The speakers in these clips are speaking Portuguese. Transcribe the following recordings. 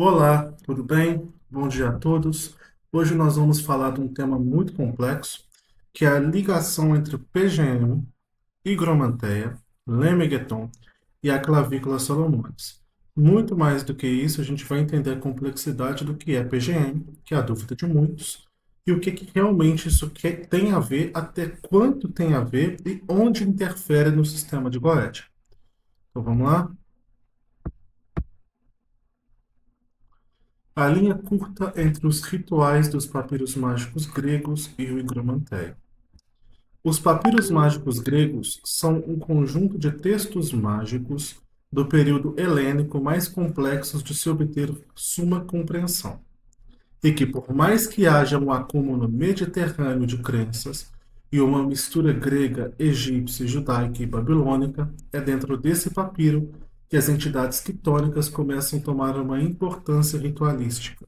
Olá, tudo bem? Bom dia a todos. Hoje nós vamos falar de um tema muito complexo, que é a ligação entre o PGM, higromanteia, Lemmegeton e a clavícula Salomonis. Muito mais do que isso, a gente vai entender a complexidade do que é PGM, que é a dúvida de muitos, e o que realmente tem a ver, até quanto tem a ver e onde interfere no sistema de Goethe. Então vamos lá? A linha curta entre os rituais dos papiros mágicos gregos e o higromanteia. Os papiros mágicos gregos são um conjunto de textos mágicos do período helênico mais complexos de se obter suma compreensão, e que, por mais que haja um acúmulo mediterrâneo de crenças e uma mistura grega, egípcia, judaica e babilônica, é dentro desse papiro que as entidades quitônicas começam a tomar uma importância ritualística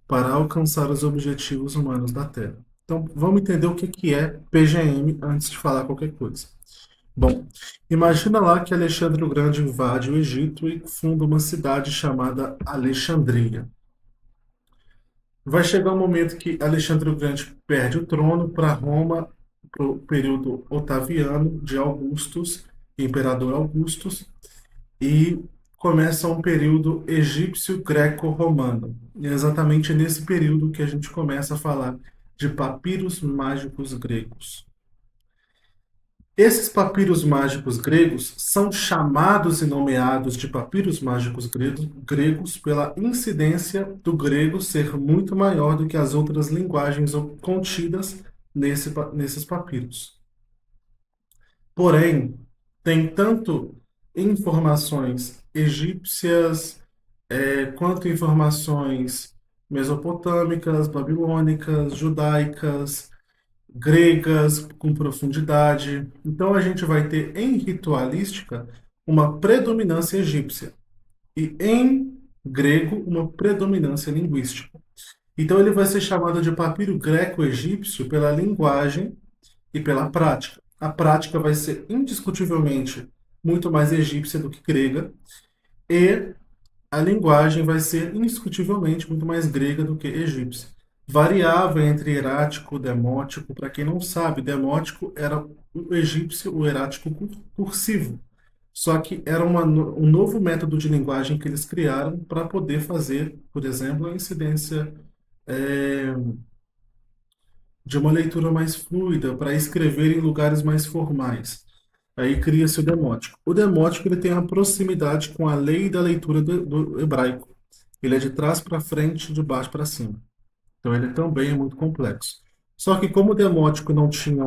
para alcançar os objetivos humanos da Terra. Então, vamos entender o que é PGM antes de falar qualquer coisa. Bom, imagina lá que Alexandre o Grande invade o Egito e funda uma cidade chamada Alexandria. Vai chegar um momento que Alexandre o Grande perde o trono para Roma, para o período otaviano de Augustus, Imperador Augustus, e começa um período egípcio-greco-romano. E é exatamente nesse período que a gente começa a falar de papiros mágicos gregos. Esses papiros mágicos gregos são chamados e nomeados de papiros mágicos gregos pela incidência do grego ser muito maior do que as outras linguagens contidas nesses papiros. Porém, tem tanto informações egípcias, quanto informações mesopotâmicas, babilônicas, judaicas, gregas com profundidade. Então a gente vai ter em ritualística uma predominância egípcia e em grego uma predominância linguística. Então ele vai ser chamado de papiro greco-egípcio pela linguagem e pela prática. A prática vai ser indiscutivelmente muito mais egípcia do que grega e a linguagem vai ser indiscutivelmente muito mais grega do que egípcia. Variava entre hierático e demótico. Para quem não sabe, demótico era o egípcio, o hierático cursivo. Só que era um novo método de linguagem que eles criaram para poder fazer, por exemplo, a incidência é, de uma leitura mais fluida, para escrever em lugares mais formais. Aí cria-se o demótico. O demótico ele tem a proximidade com a lei da leitura do hebraico. Ele é de trás para frente, de baixo para cima. Então ele também é muito complexo. Só que como o demótico não tinha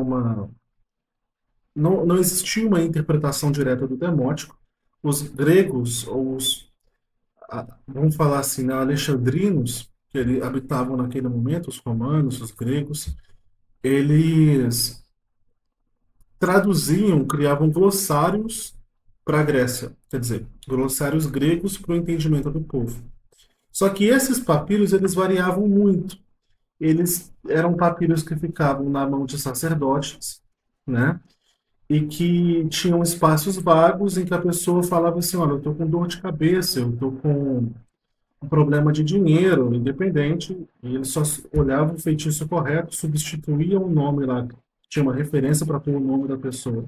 não existia uma interpretação direta do demótico, os gregos, ou vamos falar assim, né, alexandrinos, que habitavam naquele momento, os romanos, os gregos, eles traduziam, criavam glossários para a Grécia, quer dizer, glossários gregos para o entendimento do povo. Só que esses papiros eles variavam muito. Eles eram papiros que ficavam na mão de sacerdotes, né? E que tinham espaços vagos em que a pessoa falava assim, olha, eu estou com dor de cabeça, eu estou com um problema de dinheiro, independente, e ele só olhava o feitiço correto, substituía o nome lá, tinha uma referência para pôr o nome da pessoa.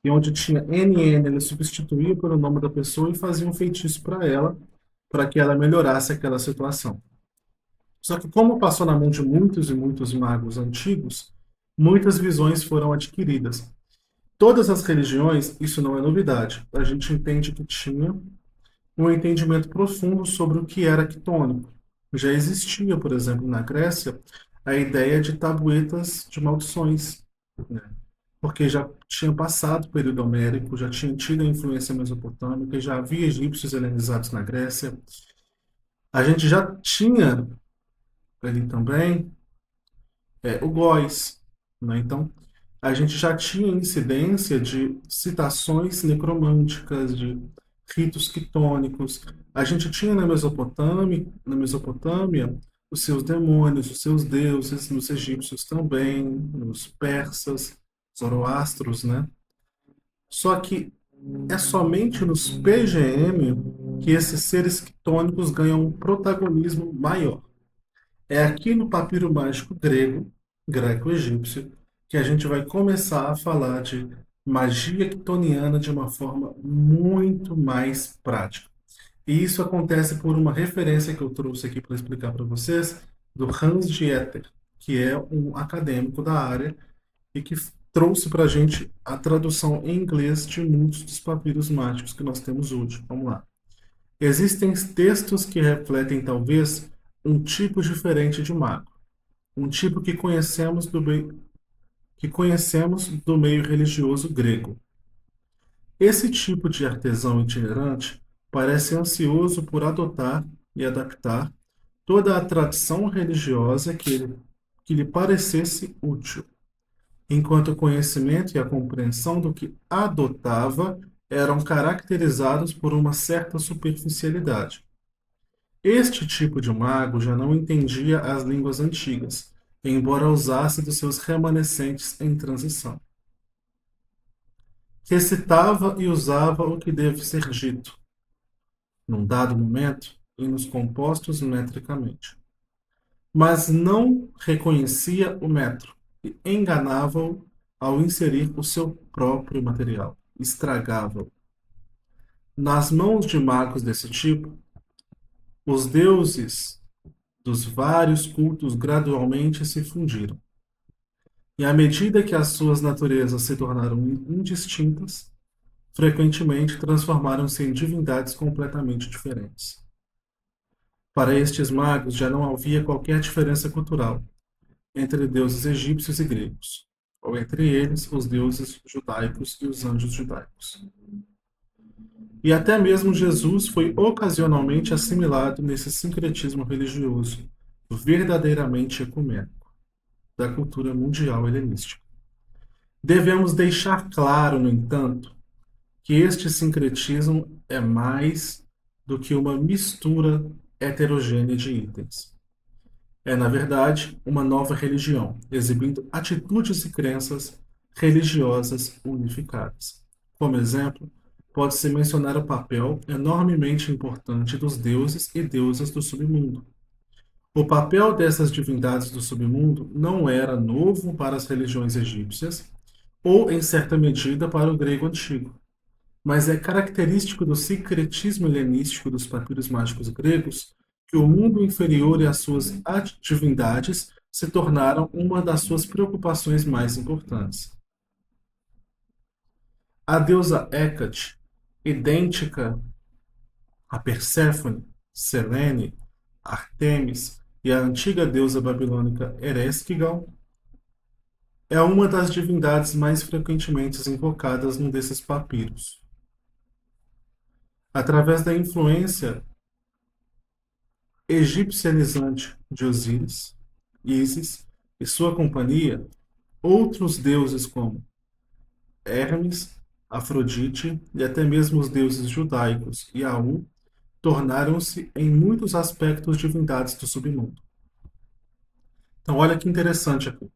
E onde tinha NN, ele substituía pelo nome da pessoa e fazia um feitiço para ela, para que ela melhorasse aquela situação. Só que como passou na mão de muitos e muitos magos antigos, muitas visões foram adquiridas. Todas as religiões, isso não é novidade. A gente entende que tinha um entendimento profundo sobre o que era quitônico. Já existia, por exemplo, na Grécia, a ideia de tabuetas de maldições, né? Porque já tinha passado o período homérico, já tinha tido a influência mesopotâmica, já havia egípcios helenizados na Grécia. A gente já tinha ali também o Góis, né? Então, a gente já tinha incidência de citações necromânticas, de ritos quitônicos. A gente tinha na Mesopotâmia os seus demônios, os seus deuses, nos egípcios também, nos persas, zoroastros, né? Só que é somente nos PGM que esses seres quitônicos ganham um protagonismo maior. É aqui no papiro mágico grego, greco-egípcio, que a gente vai começar a falar de magia quitoniana de uma forma muito mais prática. E isso acontece por uma referência que eu trouxe aqui para explicar para vocês, do Hans Dieter, que é um acadêmico da área e que trouxe para a gente a tradução em inglês de muitos dos papiros mágicos que nós temos hoje. Vamos lá. Existem textos que refletem talvez um tipo diferente de mago, um tipo que conhecemos do meio religioso grego. Esse tipo de artesão itinerante parece ansioso por adotar e adaptar toda a tradição religiosa que lhe parecesse útil, enquanto o conhecimento e a compreensão do que adotava eram caracterizados por uma certa superficialidade. Este tipo de mago já não entendia as línguas antigas, embora usasse dos seus remanescentes em transição. Recitava e usava o que deve ser dito, num dado momento, e nos compostos metricamente. Mas não reconhecia o metro e enganava-o ao inserir o seu próprio material, estragava-o. Nas mãos de magos desse tipo, os deuses dos vários cultos gradualmente se fundiram. E à medida que as suas naturezas se tornaram indistintas, frequentemente transformaram-se em divindades completamente diferentes. Para estes magos já não havia qualquer diferença cultural entre deuses egípcios e gregos, ou entre eles os deuses judaicos e os anjos judaicos. E até mesmo Jesus foi ocasionalmente assimilado nesse sincretismo religioso, verdadeiramente ecumênico, da cultura mundial helenística. Devemos deixar claro, no entanto, que este sincretismo é mais do que uma mistura heterogênea de itens. É, na verdade, uma nova religião, exibindo atitudes e crenças religiosas unificadas. Como exemplo, pode-se mencionar o papel enormemente importante dos deuses e deusas do submundo. O papel dessas divindades do submundo não era novo para as religiões egípcias ou, em certa medida, para o grego antigo, mas é característico do sincretismo helenístico dos papiros mágicos gregos que o mundo inferior e as suas divindades se tornaram uma das suas preocupações mais importantes. A deusa Hecate, idêntica a Perséfone, Selene, Artemis e a antiga deusa babilônica Ereshkigal, é uma das divindades mais frequentemente invocadas num desses papiros. Através da influência egipcianizante de Osíris, Ísis e sua companhia, outros deuses como Hermes, Afrodite e até mesmo os deuses judaicos e Aú tornaram-se em muitos aspectos divindades do submundo. Então, olha que interessante aqui.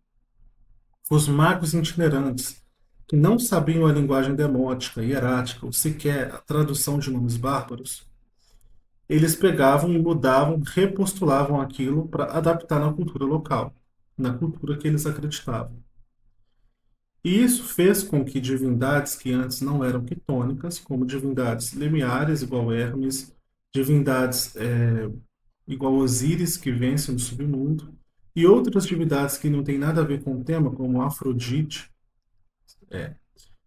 Os magos itinerantes, que não sabiam a linguagem demótica, hierática ou sequer a tradução de nomes bárbaros, eles pegavam e mudavam, repostulavam aquilo para adaptar na cultura local, na cultura que eles acreditavam. E isso fez com que divindades que antes não eram quitônicas, como divindades limiares, igual Hermes, divindades igual Osíris, que vence no submundo, e outras divindades que não têm nada a ver com o tema, como Afrodite,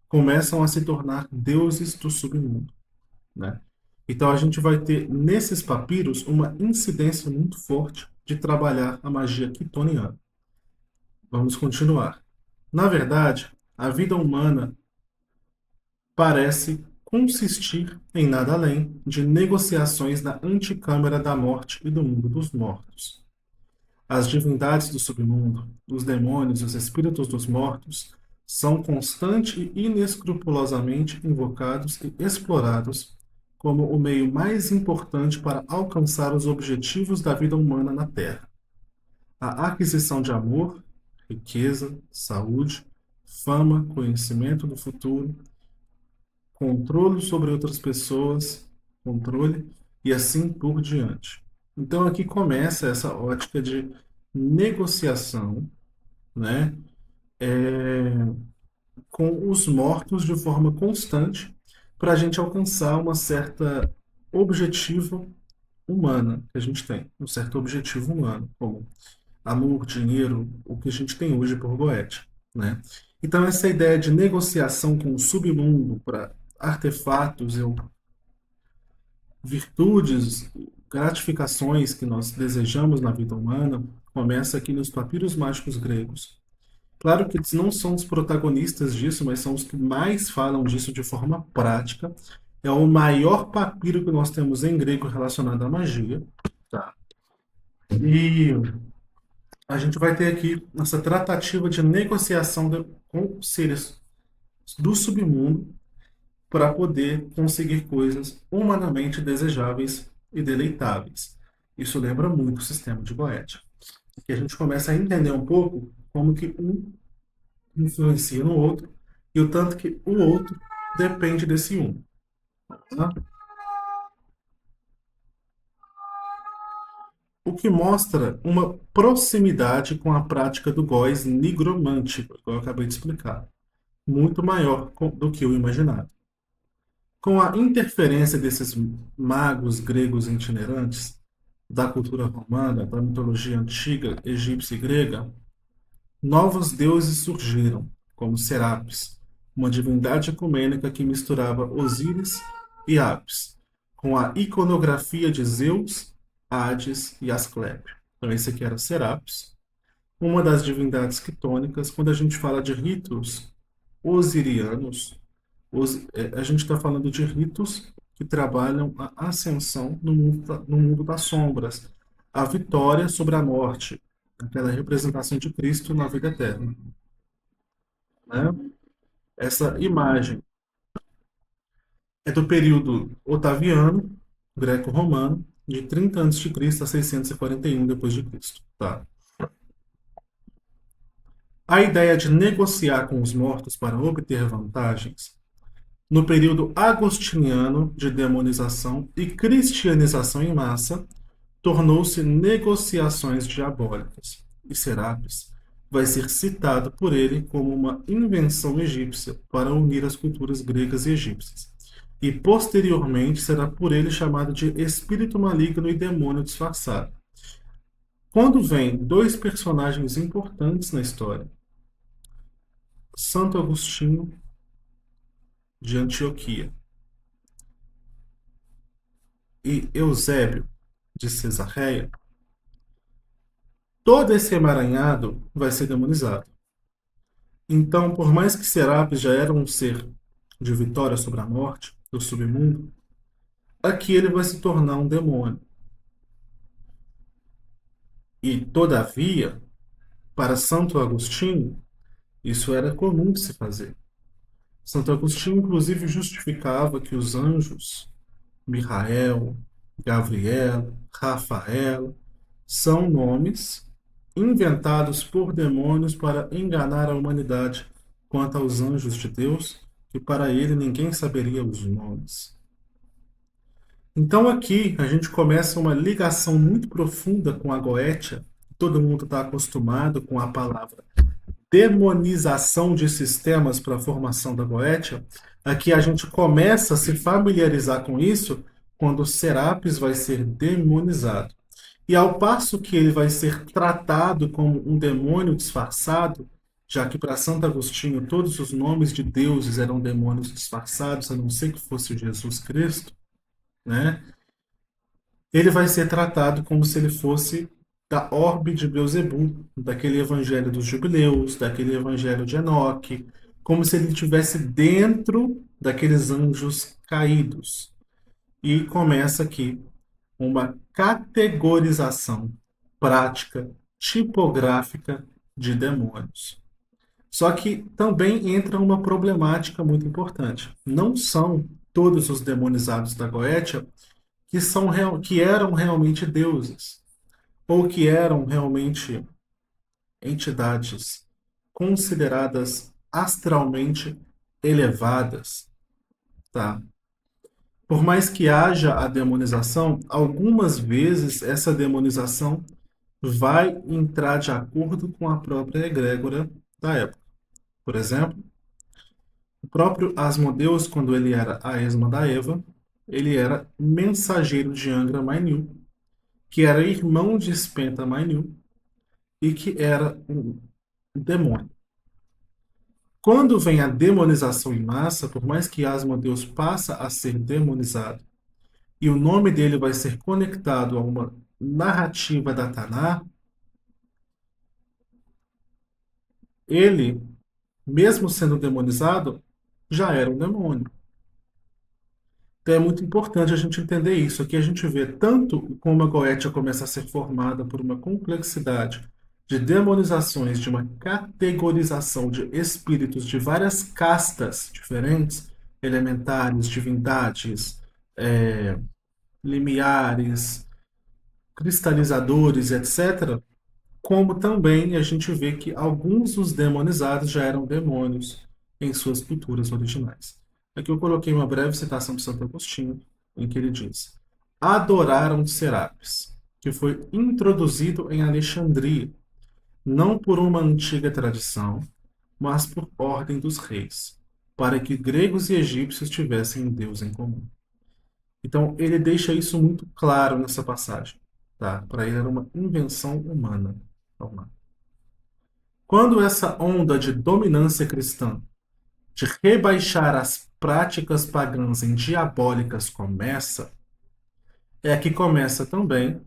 começam a se tornar deuses do submundo, né? Então a gente vai ter nesses papiros uma incidência muito forte de trabalhar a magia quitoniana. Vamos continuar. Na verdade, a vida humana parece consistir em nada além de negociações na anticâmara da morte e do mundo dos mortos. As divindades do submundo, os demônios e os espíritos dos mortos são constante e inescrupulosamente invocados e explorados como o meio mais importante para alcançar os objetivos da vida humana na Terra: a aquisição de amor, riqueza, saúde, fama, conhecimento do futuro, controle sobre outras pessoas controle e assim por diante. Então aqui começa essa ótica de negociação, né, com os mortos de forma constante para a gente alcançar uma certa objetivo humana que a gente tem, um certo objetivo humano, como amor, dinheiro, o que a gente tem hoje por Goethe, né? Então essa ideia de negociação com o submundo para artefatos ou virtudes, gratificações que nós desejamos na vida humana, começa aqui nos papiros mágicos gregos. Claro que eles não são os protagonistas disso, mas são os que mais falam disso de forma prática. É o maior papiro que nós temos em grego relacionado à magia. Tá? E a gente vai ter aqui essa tratativa de negociação com seres do submundo para poder conseguir coisas humanamente desejáveis e deleitáveis. Isso lembra muito o sistema de Goethe. E a gente começa a entender um pouco como que um influencia no outro e o tanto que o outro depende desse um. Tá? O que mostra uma proximidade com a prática do góis nigromântico, igual eu acabei de explicar, muito maior do que o imaginado. Com a interferência desses magos gregos itinerantes, da cultura romana, da mitologia antiga, egípcia e grega, novos deuses surgiram, como Serapis, uma divindade ecumênica que misturava Osíris e Apis, com a iconografia de Zeus, Hades e Asclépio. Então, esse aqui era Serapis, uma das divindades quitônicas. Quando a gente fala de ritos osirianos, a gente está falando de ritos que trabalham a ascensão no mundo das sombras, a vitória sobre a morte, aquela representação de Cristo na vida eterna. Né? Essa imagem é do período otaviano, greco-romano, de 30 a.C. a 641 depois de Cristo. Tá? A ideia de negociar com os mortos para obter vantagens no período agostiniano de demonização e cristianização em massa, tornou-se negociações diabólicas, e Serapis vai ser citado por ele como uma invenção egípcia para unir as culturas gregas e egípcias. E posteriormente será por ele chamado de espírito maligno e demônio disfarçado. Quando vem dois personagens importantes na história, Santo Agostinho de Antioquia e Eusébio de Cesareia, todo esse emaranhado vai ser demonizado. Então, por mais que Serapis já era um ser de vitória sobre a morte, do submundo, aqui ele vai se tornar um demônio. E, todavia, para Santo Agostinho, isso era comum de se fazer. Santo Agostinho, inclusive, justificava que os anjos, Micael, Gabriel, Rafael, são nomes inventados por demônios para enganar a humanidade quanto aos anjos de Deus, que para ele ninguém saberia os nomes. Então aqui a gente começa uma ligação muito profunda com a Goétia. Todo mundo está acostumado com a palavra demonização de sistemas para a formação da Goétia. Aqui a gente começa a se familiarizar com isso quando Serapis vai ser demonizado. E ao passo que ele vai ser tratado como um demônio disfarçado, já que para Santo Agostinho todos os nomes de deuses eram demônios disfarçados, a não ser que fosse o Jesus Cristo, né? Ele vai ser tratado como se ele fosse da orbe de Beelzebub, daquele evangelho dos jubileus, daquele evangelho de Enoque, como se ele estivesse dentro daqueles anjos caídos. E começa aqui uma categorização prática, tipográfica de demônios. Só que também entra uma problemática muito importante. Não são todos os demonizados da Goétia que eram realmente deuses, ou que eram realmente entidades consideradas astralmente elevadas, tá? Por mais que haja a demonização, algumas vezes essa demonização vai entrar de acordo com a própria egrégora da época. Por exemplo, o próprio Asmodeus, quando ele era a esma da Eva, ele era mensageiro de Angra Mainyu, que era irmão de Spenta Mainyu e que era um demônio. Quando vem a demonização em massa, por mais que Asmodeus passa a ser demonizado e o nome dele vai ser conectado a uma narrativa da Taná, ele, mesmo sendo demonizado, já era um demônio. Então é muito importante a gente entender isso. Aqui a gente vê tanto como a Goetia começa a ser formada por uma complexidade de demonizações, de uma categorização de espíritos de várias castas diferentes, elementares, divindades, é, limiares, cristalizadores, etc. Como também a gente vê que alguns dos demonizados já eram demônios em suas culturas originais. Aqui eu coloquei uma breve citação de Santo Agostinho, em que ele diz: adoraram Serapis, que foi introduzido em Alexandria, não por uma antiga tradição, mas por ordem dos reis, para que gregos e egípcios tivessem um Deus em comum. Então, ele deixa isso muito claro nessa passagem. Tá? Para ele era uma invenção humana. Vamos lá. Quando essa onda de dominância cristã, de rebaixar as práticas pagãs em diabólicas começa, é que começa também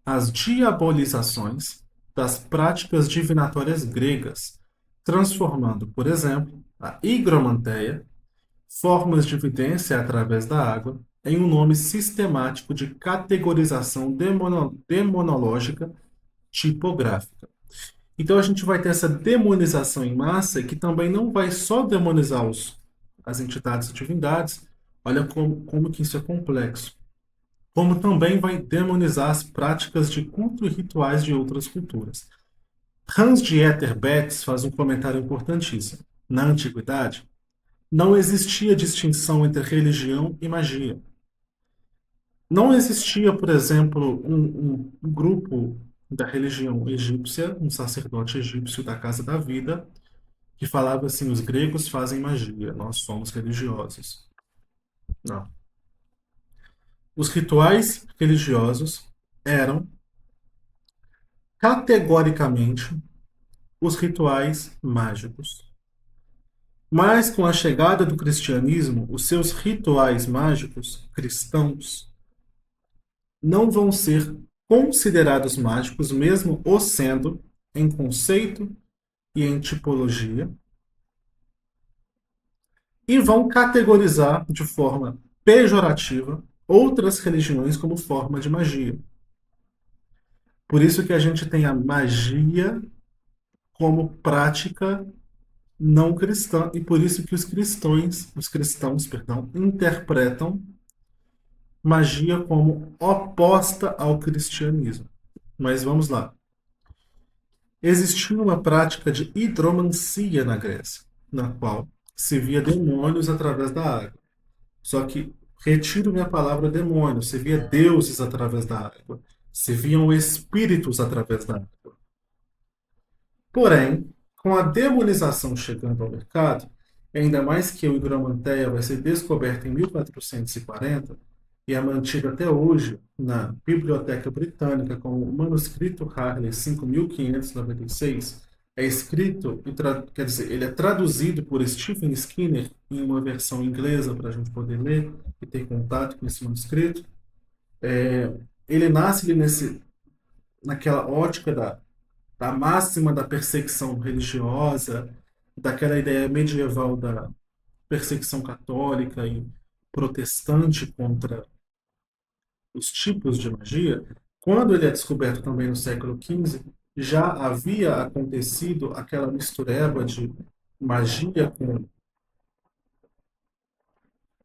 as diabolizações das práticas divinatórias gregas, transformando, por exemplo, a higromanteia, formas de evidência através da água, em um nome sistemático de categorização demonológica tipográfica. Então a gente vai ter essa demonização em massa que também não vai só demonizar as entidades e divindades, olha como que isso é complexo, como também vai demonizar as práticas de culto e rituais de outras culturas. Hans-Dieter Betz faz um comentário importantíssimo. Na antiguidade, não existia distinção entre religião e magia. Não existia, por exemplo, um grupo da religião egípcia, um sacerdote egípcio da Casa da Vida, que falava assim: os gregos fazem magia, nós somos religiosos. Não. Os rituais religiosos eram categoricamente os rituais mágicos. Mas com a chegada do cristianismo, os seus rituais mágicos cristãos não vão ser considerados mágicos, mesmo o sendo em conceito e em tipologia, e vão categorizar de forma pejorativa outras religiões como forma de magia. Por isso que a gente tem a magia como prática não cristã e por isso que os cristãos, perdão, interpretam magia como oposta ao cristianismo. Mas vamos lá. Existia uma prática de hidromancia na Grécia, na qual se via demônios através da água. Só que retiro minha palavra demônio, se via deuses através da água, se viam espíritos através da água. Porém, com a demonização chegando ao mercado, ainda mais que o Hidromanteia vai ser descoberto em 1440 e é mantido até hoje na Biblioteca Britânica como o manuscrito Harley 5596, é escrito, quer dizer, ele é traduzido por Stephen Skinner em uma versão inglesa para a gente poder ler e ter contato com esse manuscrito. Ele nasce ali naquela ótica da máxima da perseguição religiosa, daquela ideia medieval da perseguição católica e protestante contra os tipos de magia. Quando ele é descoberto também no século XV, já havia acontecido aquela mistureba de magia com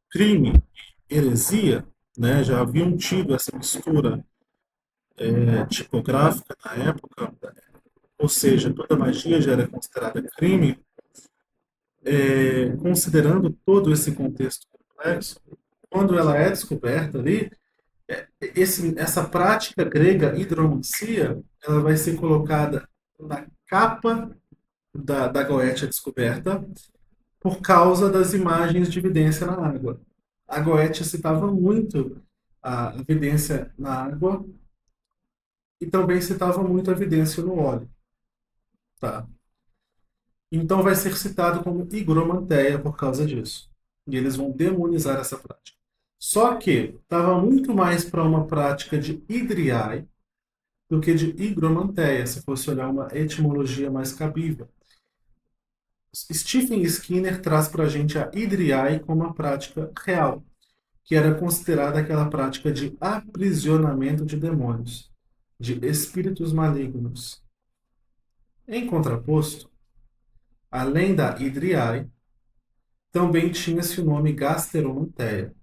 crime, heresia, né? Já haviam tido essa mistura tipográfica na época, ou seja, toda magia já era considerada crime. Considerando todo esse contexto complexo, quando ela é descoberta ali, essa prática grega hidromancia, ela vai ser colocada na capa da Goetia descoberta por causa das imagens de evidência na água. A Goetia citava muito a evidência na água e também citava muito a evidência no óleo. Tá? Então vai ser citado como higromanteia por causa disso. E eles vão demonizar essa prática. Só que estava muito mais para uma prática de hidriai do que de higromanteia, se fosse olhar uma etimologia mais cabível. Stephen Skinner traz para a gente a hidriai como uma prática real, que era considerada aquela prática de aprisionamento de demônios, de espíritos malignos. Em contraposto, além da hidriai, também tinha-se o nome gasteromanteia,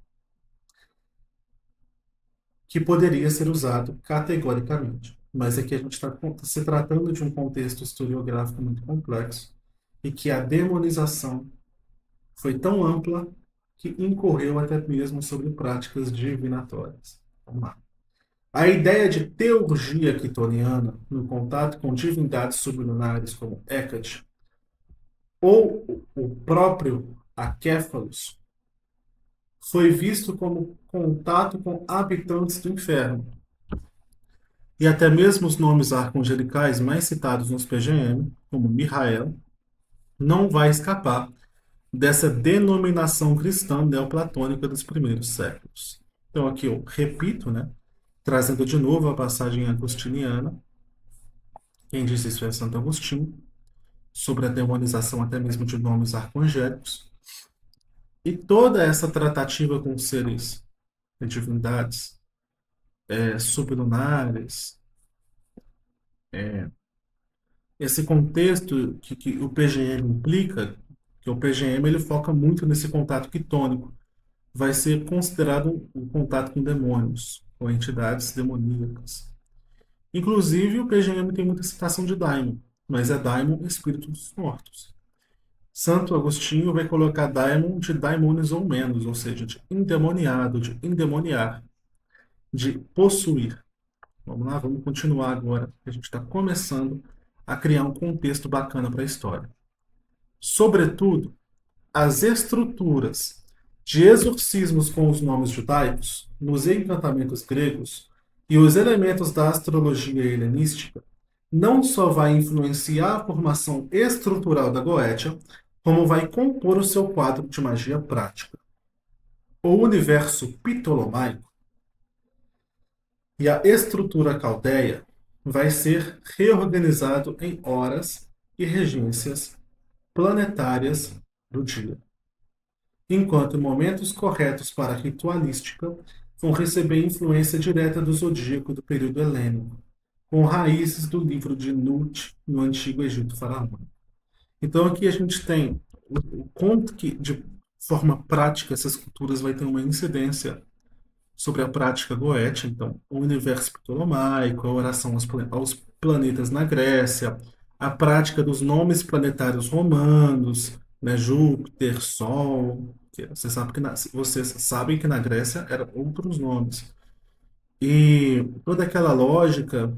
que poderia ser usado categoricamente. Mas aqui a gente está se tratando de um contexto historiográfico muito complexo e que a demonização foi tão ampla que incorreu até mesmo sobre práticas divinatórias. Vamos lá. A ideia de teurgia quitoniana, no contato com divindades sublunares como Hecate, ou o próprio Acéfalos, foi visto como contato com habitantes do inferno. E até mesmo os nomes arcangelicais mais citados nos PGM, como Mihael, não vai escapar dessa denominação cristã neoplatônica dos primeiros séculos. Então aqui eu repito, né, trazendo de novo a passagem agostiniana. Quem diz isso é Santo Agostinho, sobre a demonização até mesmo de nomes arcangélicos. E toda essa tratativa com seres, divindades, sublunares, esse contexto que o PGM implica, que o PGM ele foca muito nesse contato quitônico, vai ser considerado um contato com demônios, com entidades demoníacas. Inclusive, o PGM tem muita citação de daimon, mas é daimon espírito dos mortos. Santo Agostinho vai colocar daimon de daimones ou menos, ou seja, de endemoniado, de endemoniar, de possuir. Vamos lá, vamos continuar agora, a gente está começando a criar um contexto bacana para a história. Sobretudo, as estruturas de exorcismos com os nomes judaicos, nos encantamentos gregos e os elementos da astrologia helenística não só vai influenciar a formação estrutural da Goetia, como vai compor o seu quadro de magia prática. O universo ptolomaico e a estrutura caldeia vai ser reorganizado em horas e regências planetárias do dia, enquanto momentos corretos para a ritualística vão receber influência direta do zodíaco do período helênico, com raízes do livro de Nut no Antigo Egito Faraônico. Então aqui a gente tem o quanto que, de forma prática, essas culturas vai ter uma incidência sobre a prática goética, então o universo ptolomaico, a oração aos planetas na Grécia, a prática dos nomes planetários romanos, né, Júpiter, Sol, que vocês sabem que na Grécia eram outros nomes. E toda aquela lógica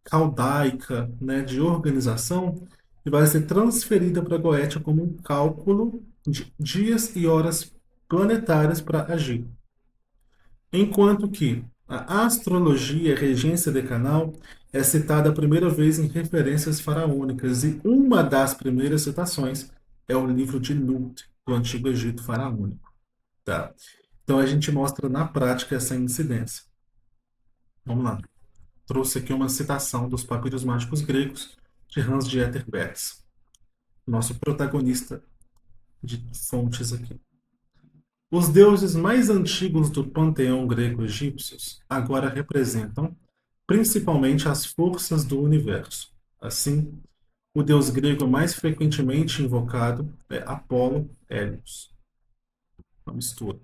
caldaica, né, de organização que vai ser transferida para a Goetia como um cálculo de dias e horas planetárias para agir. Enquanto que a astrologia, regência decanal, é citada a primeira vez em referências faraônicas, e uma das primeiras citações é o livro de Nut, do Antigo Egito Faraônico. Tá? Então a gente mostra na prática essa incidência. Vamos lá. Trouxe aqui uma citação dos papiros mágicos gregos de Hans-Dieter Betz, nosso protagonista de fontes aqui. Os deuses mais antigos do panteão grego-egípcios agora representam principalmente as forças do universo. Assim, o deus grego mais frequentemente invocado é Apolo Hélios. Uma mistura.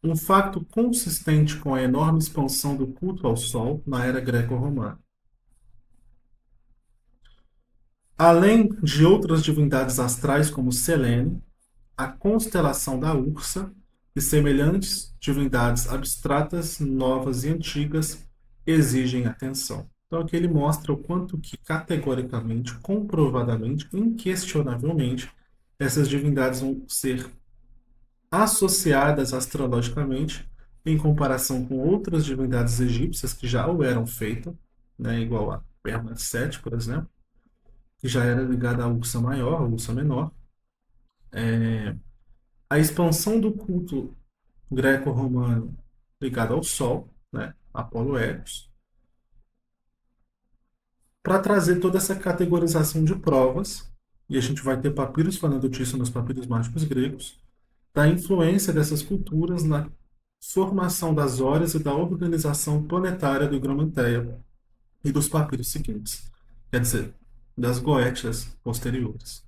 Um facto consistente com a enorme expansão do culto ao Sol na era greco-romana. Além de outras divindades astrais como Selene, a constelação da Ursa e semelhantes divindades abstratas, novas e antigas exigem atenção. Então aqui ele mostra o quanto que categoricamente, comprovadamente, inquestionavelmente, essas divindades vão ser associadas astrologicamente em comparação com outras divindades egípcias que já o eram feitas, né, igual a Perna-Sete, por exemplo, que já era ligada à Ursa Maior, à Ursa Menor. A expansão do culto greco-romano ligado ao Sol, né, Apolo Helios, para trazer toda essa categorização de provas, e a gente vai ter papiros falando disso nos papiros mágicos gregos, da influência dessas culturas na formação das horas e da organização planetária do Higromanteia e dos papiros seguintes, quer dizer, das goétias posteriores.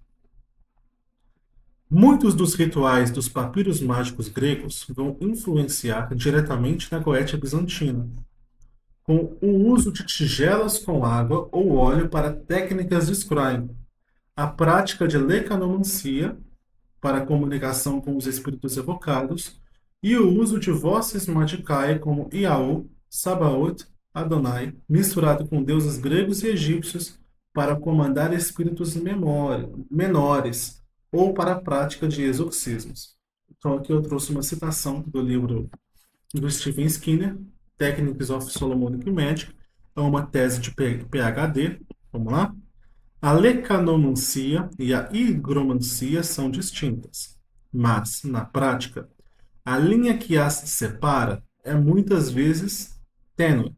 Muitos dos rituais dos papiros mágicos gregos vão influenciar diretamente na goétia bizantina, com o uso de tigelas com água ou óleo para técnicas de scrying, a prática de lecanomancia para a comunicação com os espíritos evocados e o uso de vozes magicae como Iaô, Sabaoth, Adonai, misturado com deuses gregos e egípcios para comandar espíritos menores ou para a prática de exorcismos. Então aqui eu trouxe uma citação do livro do Steven Skinner, Techniques of Solomonic Magic, é uma tese de PhD. Vamos lá? A lecanomancia e a higromancia são distintas, mas, na prática, a linha que as separa é muitas vezes tênue.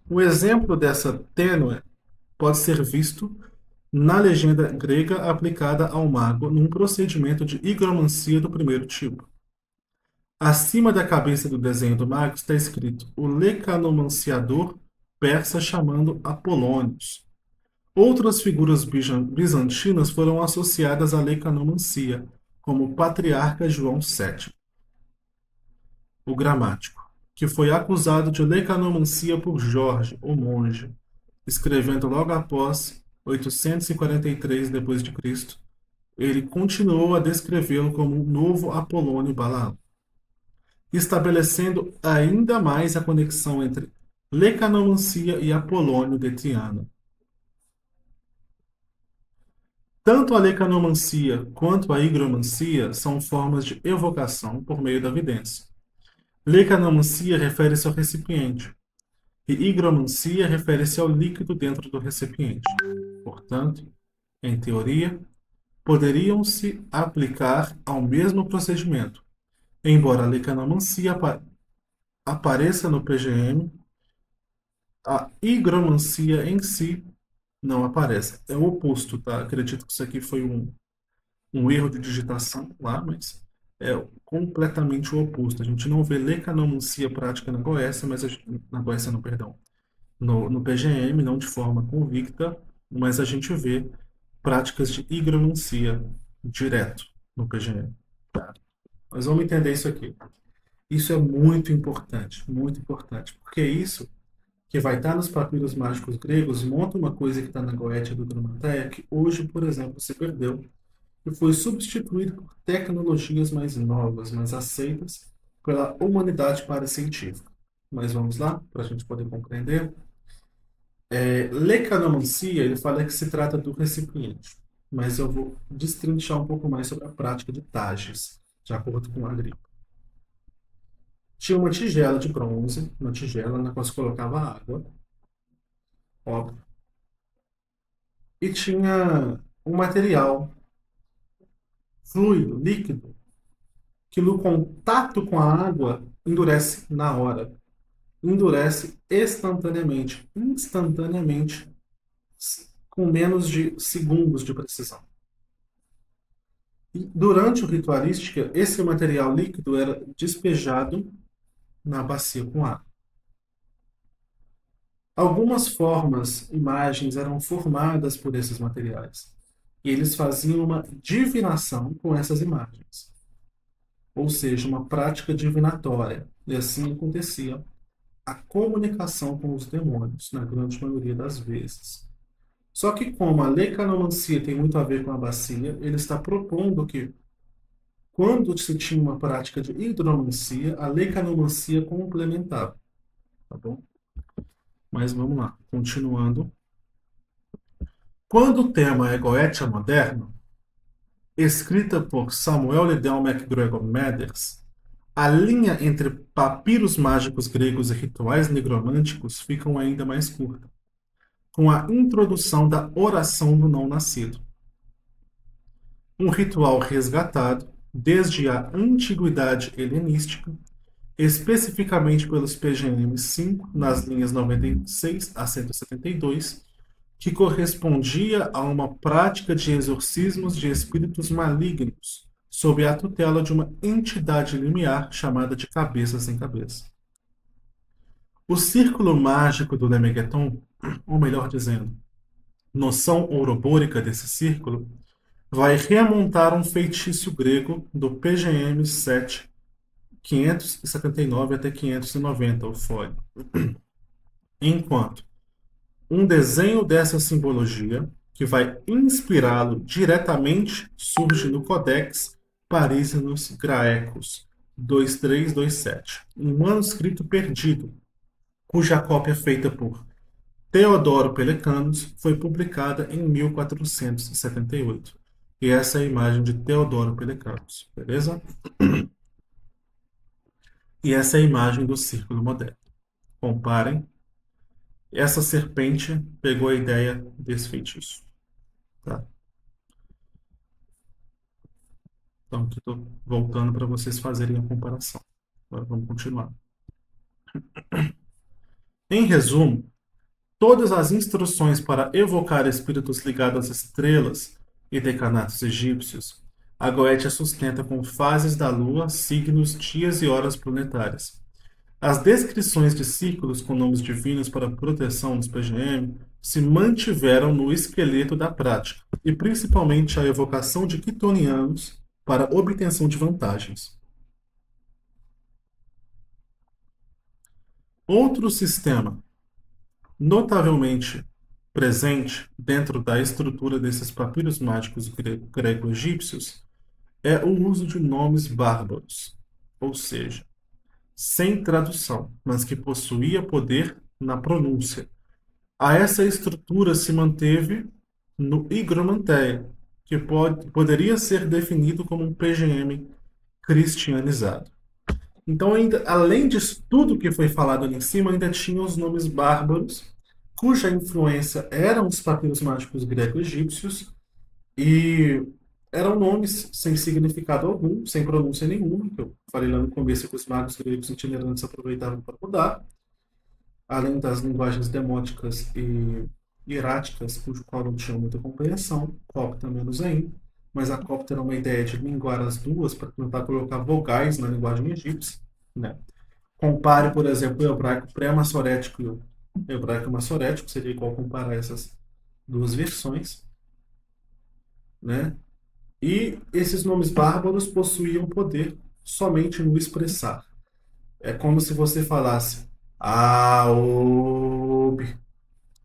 O exemplo dessa tênue pode ser visto na legenda grega aplicada ao mago num procedimento de higromancia do primeiro tipo. Acima da cabeça do desenho do mago está escrito o lecanomanciador persa chamando Apolônios. Outras figuras bizantinas foram associadas à lecanomancia, como o patriarca João VII, o gramático, que foi acusado de lecanomancia por Jorge, o monge, escrevendo logo após 843 d.C. Ele continuou a descrevê-lo como um novo Apolônio Balaão, estabelecendo ainda mais a conexão entre lecanomancia e Apolônio de Triana. Tanto a lecanomancia quanto a higromancia são formas de evocação por meio da vidência. Lecanomancia refere-se ao recipiente, e higromancia refere-se ao líquido dentro do recipiente. Portanto, em teoria, poderiam se aplicar ao mesmo procedimento, embora a lecanomancia apareça no PGM, a higromancia em si não aparece. É o oposto, tá? Acredito que isso aqui foi um erro de digitação lá, mas é completamente o oposto. A gente não vê lecanomancia prática na Goécia, na Goécia não, perdão, no PGM, não de forma convicta, mas a gente vê práticas de higromancia direto no PGM. Tá? Mas vamos entender isso aqui. Isso é muito importante, porque é isso que vai estar nos papiros mágicos gregos monta uma coisa que está na Goétia do Higromanteia, que hoje, por exemplo, se perdeu e foi substituído por tecnologias mais novas, mais aceitas pela humanidade parecientífica. Mas vamos lá, para a gente poder compreender. Lecanomancia, ele fala que se trata do recipiente, mas eu vou destrinchar um pouco mais sobre a prática de Tages, de acordo com a Agripa. Tinha uma tigela de bronze, uma tigela na qual se colocava água, óbvio, e tinha um material fluido, líquido, que no contato com a água endurece na hora. Endurece instantaneamente, com menos de segundos de precisão. E durante o ritualística, esse material líquido era despejado na bacia com água. Algumas formas, imagens eram formadas por esses materiais. E eles faziam uma divinação com essas imagens. Ou seja, uma prática divinatória. E assim acontecia a comunicação com os demônios, na grande maioria das vezes. Só que como a lecanomancia tem muito a ver com a bacia, ele está propondo que Quando se tinha uma prática de hidromancia, a lecanomancia complementava, tá bom? Mas vamos lá, continuando. Quando o tema é Goetia moderno, escrita por Samuel Liddell MacGregor Mathers, a linha entre papiros mágicos gregos e rituais nigromânticos ficam ainda mais curta, com a introdução da oração do não-nascido. Um ritual resgatado desde a antiguidade helenística, especificamente pelos PGM 5, nas linhas 96 a 172, que correspondia a uma prática de exorcismos de espíritos malignos, sob a tutela de uma entidade limiar chamada de Cabeça Sem Cabeça. O círculo mágico do Lemegeton, ou melhor dizendo, noção ourobórica desse círculo, vai remontar um feitiço grego do PGM 7, 579 até 590, o folho. Enquanto um desenho dessa simbologia, que vai inspirá-lo diretamente, surge no Codex Parisienus Graecus 2327, um manuscrito perdido, cuja cópia feita por Teodoro Pelecanos foi publicada em 1478. E essa é a imagem de Teodoro Pelecanos, beleza? E essa é a imagem do círculo moderno. Comparem. Essa serpente pegou a ideia desse feitiço. Tá? Então, aqui estou voltando para vocês fazerem a comparação. Agora vamos continuar. Em resumo, todas as instruções para evocar espíritos ligados às estrelas e decanatos egípcios, a Goetia sustenta com fases da lua, signos, dias e horas planetárias. As descrições de círculos com nomes divinos para proteção dos PGM se mantiveram no esqueleto da prática, e principalmente a evocação de quitonianos para obtenção de vantagens. Outro sistema notavelmente presente dentro da estrutura desses papiros mágicos grego-egípcios é o uso de nomes bárbaros, ou seja, sem tradução, mas que possuía poder na pronúncia. A essa estrutura se manteve no Hygromanteia, que poderia ser definido como um PGM cristianizado. Então, ainda, além disso tudo que foi falado ali em cima, ainda tinha os nomes bárbaros, cuja influência eram os papiros mágicos grego-egípcios, e eram nomes sem significado algum, sem pronúncia nenhuma, que eu falei lá no começo que os magos gregos itinerantes aproveitavam para mudar, além das linguagens demóticas e hieráticas, cujo qual não tinha muita compreensão, cópita menos ainda, mas a cópita era uma ideia de linguar as duas para tentar colocar vogais na linguagem egípcia, né? Compare, por exemplo, o hebraico pré-massorético e o hebraico massorético, seria igual comparar essas duas versões, né? E esses nomes bárbaros possuíam poder somente no expressar. É como se você falasse Aob,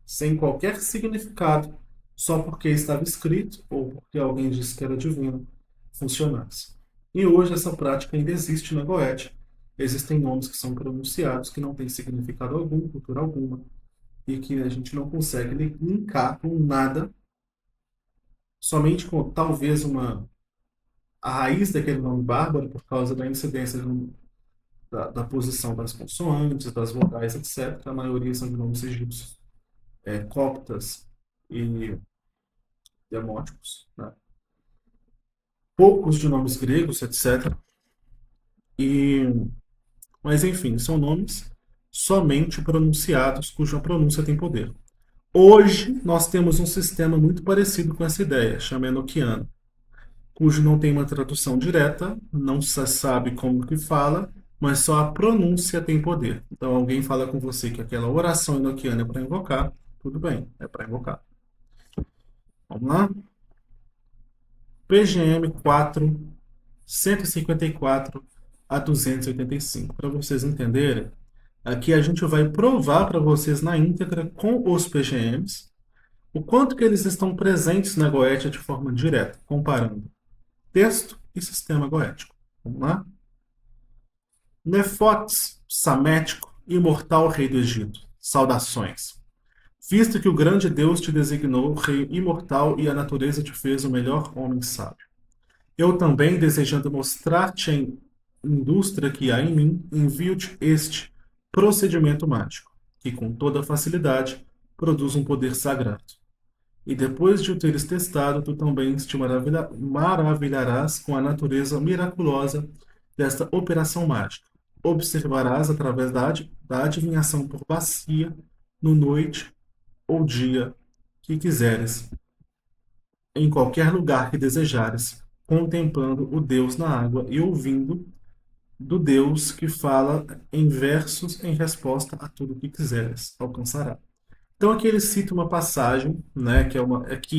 sem qualquer significado, só porque estava escrito ou porque alguém disse que era divino, funcionasse. E hoje essa prática ainda existe na Goétia. Existem nomes que são pronunciados que não têm significado algum, cultura alguma, e que a gente não consegue linkar com nada, somente com talvez a raiz daquele nome bárbaro, por causa da incidência da posição das consoantes, das vogais, etc. A maioria são de nomes egípcios, coptas e demóticos, né? Poucos de nomes gregos, etc. E, mas, enfim, são nomes somente pronunciados, cuja pronúncia tem poder. Hoje, nós temos um sistema muito parecido com essa ideia, chama Enochiano, cujo não tem uma tradução direta, não se sabe como que fala, mas só a pronúncia tem poder. Então, alguém fala com você que aquela oração enoquiana é para invocar, tudo bem, é para invocar. Vamos lá? PGM 4, 154 a 285. Para vocês entenderem, aqui a gente vai provar para vocês na íntegra com os PGMs o quanto que eles estão presentes na Goetia de forma direta, comparando Texto e sistema goético. Vamos lá? Nefotes, samético, imortal rei do Egito. Saudações. Visto que o grande Deus te designou rei imortal e a natureza te fez o melhor homem sábio. Eu também, desejando mostrar-te a indústria que há em mim, envio-te este procedimento mágico, que com toda facilidade produz um poder sagrado. E depois de o teres testado, tu também te maravilharás com a natureza miraculosa desta operação mágica. Observarás através da adivinhação por bacia, no noite ou dia que quiseres, em qualquer lugar que desejares, contemplando o Deus na água e ouvindo do Deus que fala em versos em resposta a tudo que quiseres, alcançará. Então aqui ele cita uma passagem, né, que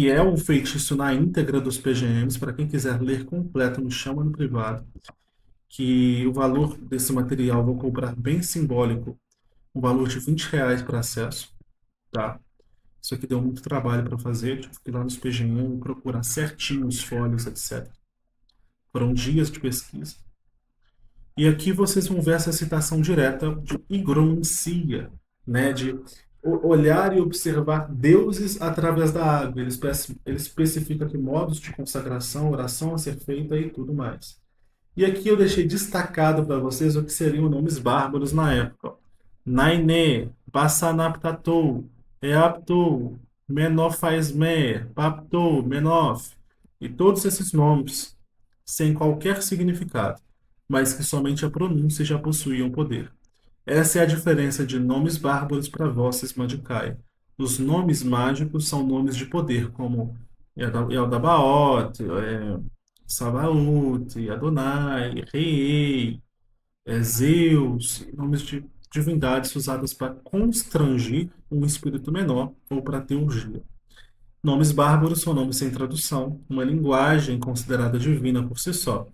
é um feitiço na íntegra dos PGMs, para quem quiser ler completo, me chama no privado, que o valor desse material vou cobrar bem simbólico, um valor de R$ 20 para acesso, tá? Isso aqui deu muito trabalho para fazer, tive que ir lá nos PGM, procurar certinho os folhos, etc. Foram dias de pesquisa. E aqui vocês vão ver essa citação direta de higromancia, né, de olhar e observar deuses através da água. Ele especifica aqui modos de consagração, oração a ser feita e tudo mais. E aqui eu deixei destacado para vocês o que seriam nomes bárbaros na época. Naine, Passanaptatou, Eaptou, Menophaesme, Paptou, Menof. E todos esses nomes, sem qualquer significado, mas que somente a pronúncia já possuíam poder. Essa é a diferença de nomes bárbaros para vozes Madikaia. Os nomes mágicos são nomes de poder, como Eldabaoth, Sabaoth, Adonai, Rei, Zeus, nomes de divindades usadas para constrangir um espírito menor ou para teurgia. Nomes bárbaros são nomes sem tradução, uma linguagem considerada divina por si só,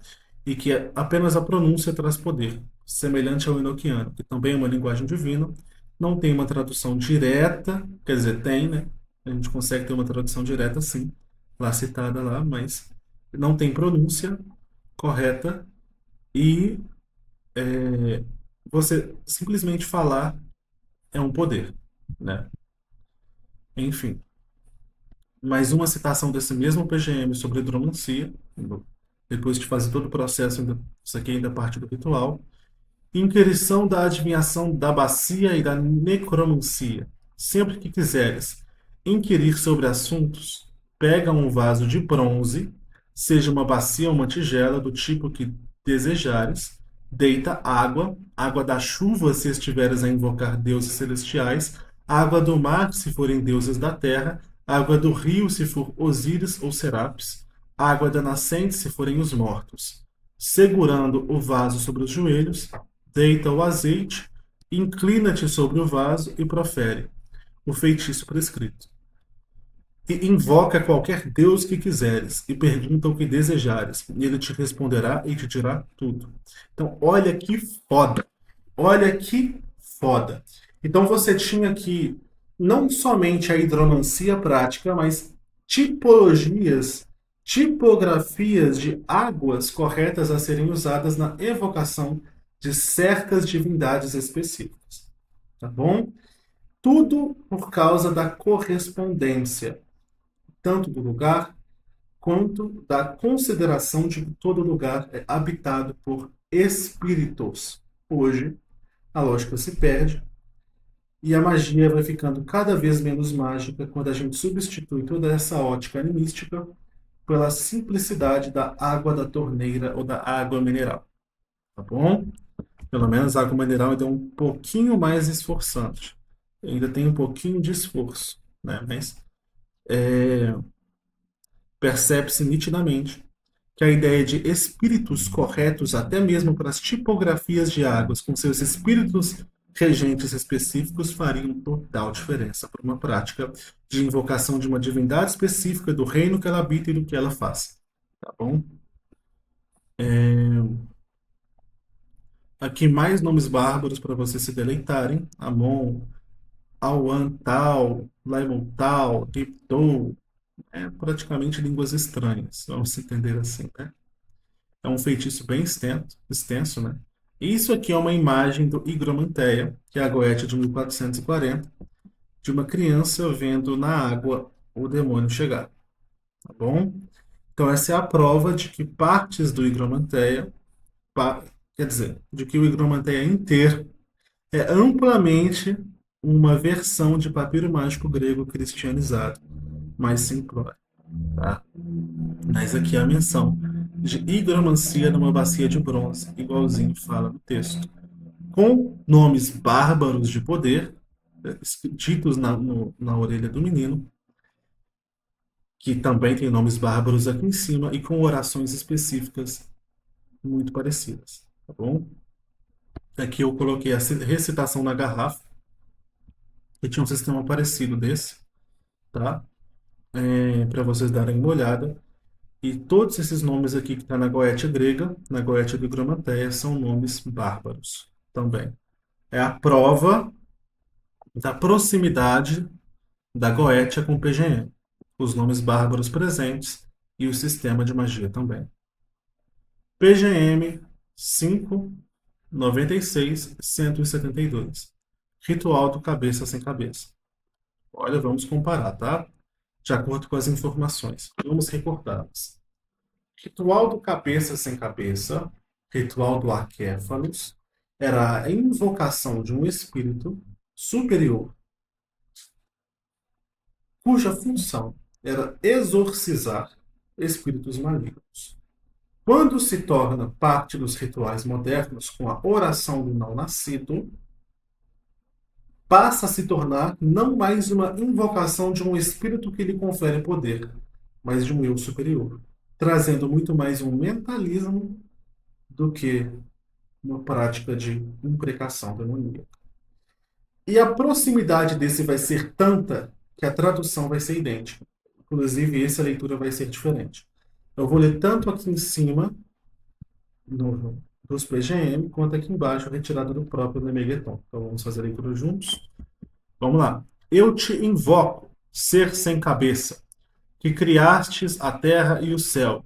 e que apenas a pronúncia traz poder, semelhante ao enoquiano, que também é uma linguagem divina, não tem uma tradução direta, quer dizer, tem, né? A gente consegue ter uma tradução direta, sim, lá citada lá, mas não tem pronúncia correta e você simplesmente falar é um poder, né? Enfim, mais uma citação desse mesmo PGM sobre hidromancia, depois de fazer todo o processo, isso aqui ainda é parte do ritual. Inquirição da adivinhação da bacia e da necromancia. Sempre que quiseres inquirir sobre assuntos, pega um vaso de bronze, seja uma bacia ou uma tigela, do tipo que desejares, deita água, água da chuva se estiveres a invocar deuses celestiais, água do mar se forem deuses da terra, água do rio se for Osíris ou Serapis, água da nascente se forem os mortos. Segurando o vaso sobre os joelhos, deita o azeite, inclina-te sobre o vaso e profere o feitiço prescrito. E invoca qualquer Deus que quiseres e pergunta o que desejares, e ele te responderá e te dirá tudo. Então, olha que foda. Olha que foda. Então, você tinha aqui não somente a hidromancia prática, mas tipologias, tipografias de águas corretas a serem usadas na evocação de certas divindades específicas. Tá bom? Tudo por causa da correspondência, tanto do lugar quanto da consideração de que todo lugar é habitado por espíritos. Hoje, a lógica se perde e a magia vai ficando cada vez menos mágica quando a gente substitui toda essa ótica animística pela simplicidade da água da torneira ou da água mineral. Tá bom? Pelo menos a água mineral ainda é um pouquinho mais esforçante. Ainda tem um pouquinho de esforço, né? Mas percebe-se nitidamente que a ideia de espíritos corretos, até mesmo para as tipografias de águas, com seus espíritos regentes específicos, fariam total diferença para uma prática de invocação de uma divindade específica do reino que ela habita e do que ela faz. Tá bom? Aqui mais nomes bárbaros para vocês se deleitarem. Amon, Awan, Tal, Laimon, Tal, Riptou. É praticamente línguas estranhas, vamos entender assim, né? É um feitiço bem extenso, né? Isso aqui é uma imagem do Higromanteia, que é a Goétia de 1440, de uma criança vendo na água o demônio chegar, tá bom? Então essa é a prova de que partes do Higromanteia, quer dizer, de que o Higromanteia inteiro é amplamente uma versão de papiro mágico grego cristianizado, mais simplório, tá? Mas aqui é a menção de higromancia numa bacia de bronze, igualzinho fala no texto, com nomes bárbaros de poder, ditos na orelha do menino, que também tem nomes bárbaros aqui em cima, e com orações específicas muito parecidas, tá bom? Aqui eu coloquei a recitação na garrafa, que tinha um sistema parecido desse, tá? Para vocês darem uma olhada. E todos esses nomes aqui que está na Goétia grega, na Goétia do Gramateia, são nomes bárbaros também. É a prova da proximidade da Goétia com PGM. Os nomes bárbaros presentes e o sistema de magia também. PGM 596-172. Ritual do cabeça sem cabeça. Olha, vamos comparar, tá? De acordo com as informações. Vamos recordá-las. Ritual do cabeça sem cabeça, ritual do Arquéfalos, era a invocação de um espírito superior, cuja função era exorcizar espíritos malignos. Quando se torna parte dos rituais modernos com a oração do não-nascido, passa a se tornar não mais uma invocação de um espírito que lhe confere poder, mas de um eu superior, trazendo muito mais um mentalismo do que uma prática de imprecação demoníaca. E a proximidade desse vai ser tanta que a tradução vai ser idêntica. Inclusive, essa leitura vai ser diferente. Eu vou ler tanto aqui em cima, dos PGM, quanto aqui embaixo, retirado do próprio Nemegeton. Então, vamos fazer a leitura juntos. Vamos lá. Eu te invoco, ser sem cabeça, que criastes a terra e o céu,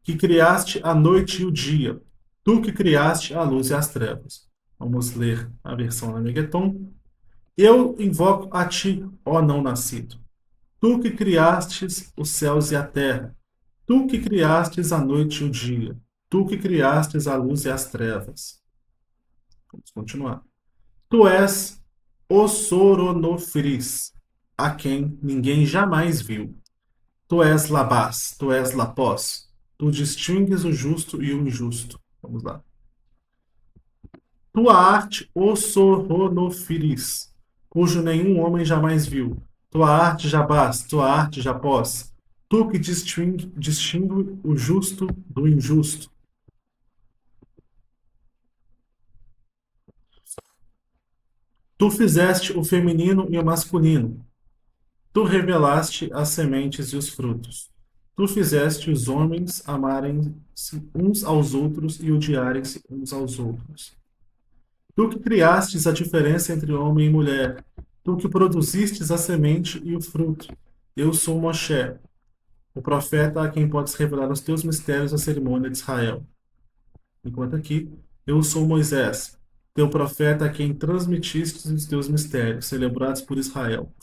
que criaste a noite e o dia, tu que criaste a luz e as trevas. Vamos ler a versão Nemegeton. Eu invoco a ti, ó não nascido, tu que criastes os céus e a terra, tu que criastes a noite e o dia, tu que criastes a luz e as trevas. Vamos continuar. Tu és o Soronofris, a quem ninguém jamais viu. Tu és Labás, tu és Lapós, tu distingues o justo e o injusto. Vamos lá. Tua arte, o Soronofiris, cujo nenhum homem jamais viu. Tua arte, Jabás, tua arte, Japós, tu que distingue o justo do injusto. Tu fizeste o feminino e o masculino. Tu revelaste as sementes e os frutos. Tu fizeste os homens amarem-se uns aos outros e odiarem-se uns aos outros. Tu que criastes a diferença entre homem e mulher. Tu que produzistes a semente e o fruto. Eu sou Moshe, o profeta a quem podes revelar os teus mistérios à cerimônia de Israel. Enquanto aqui, eu sou Moisés, teu profeta a quem transmitiste os teus mistérios, celebrados por Israel.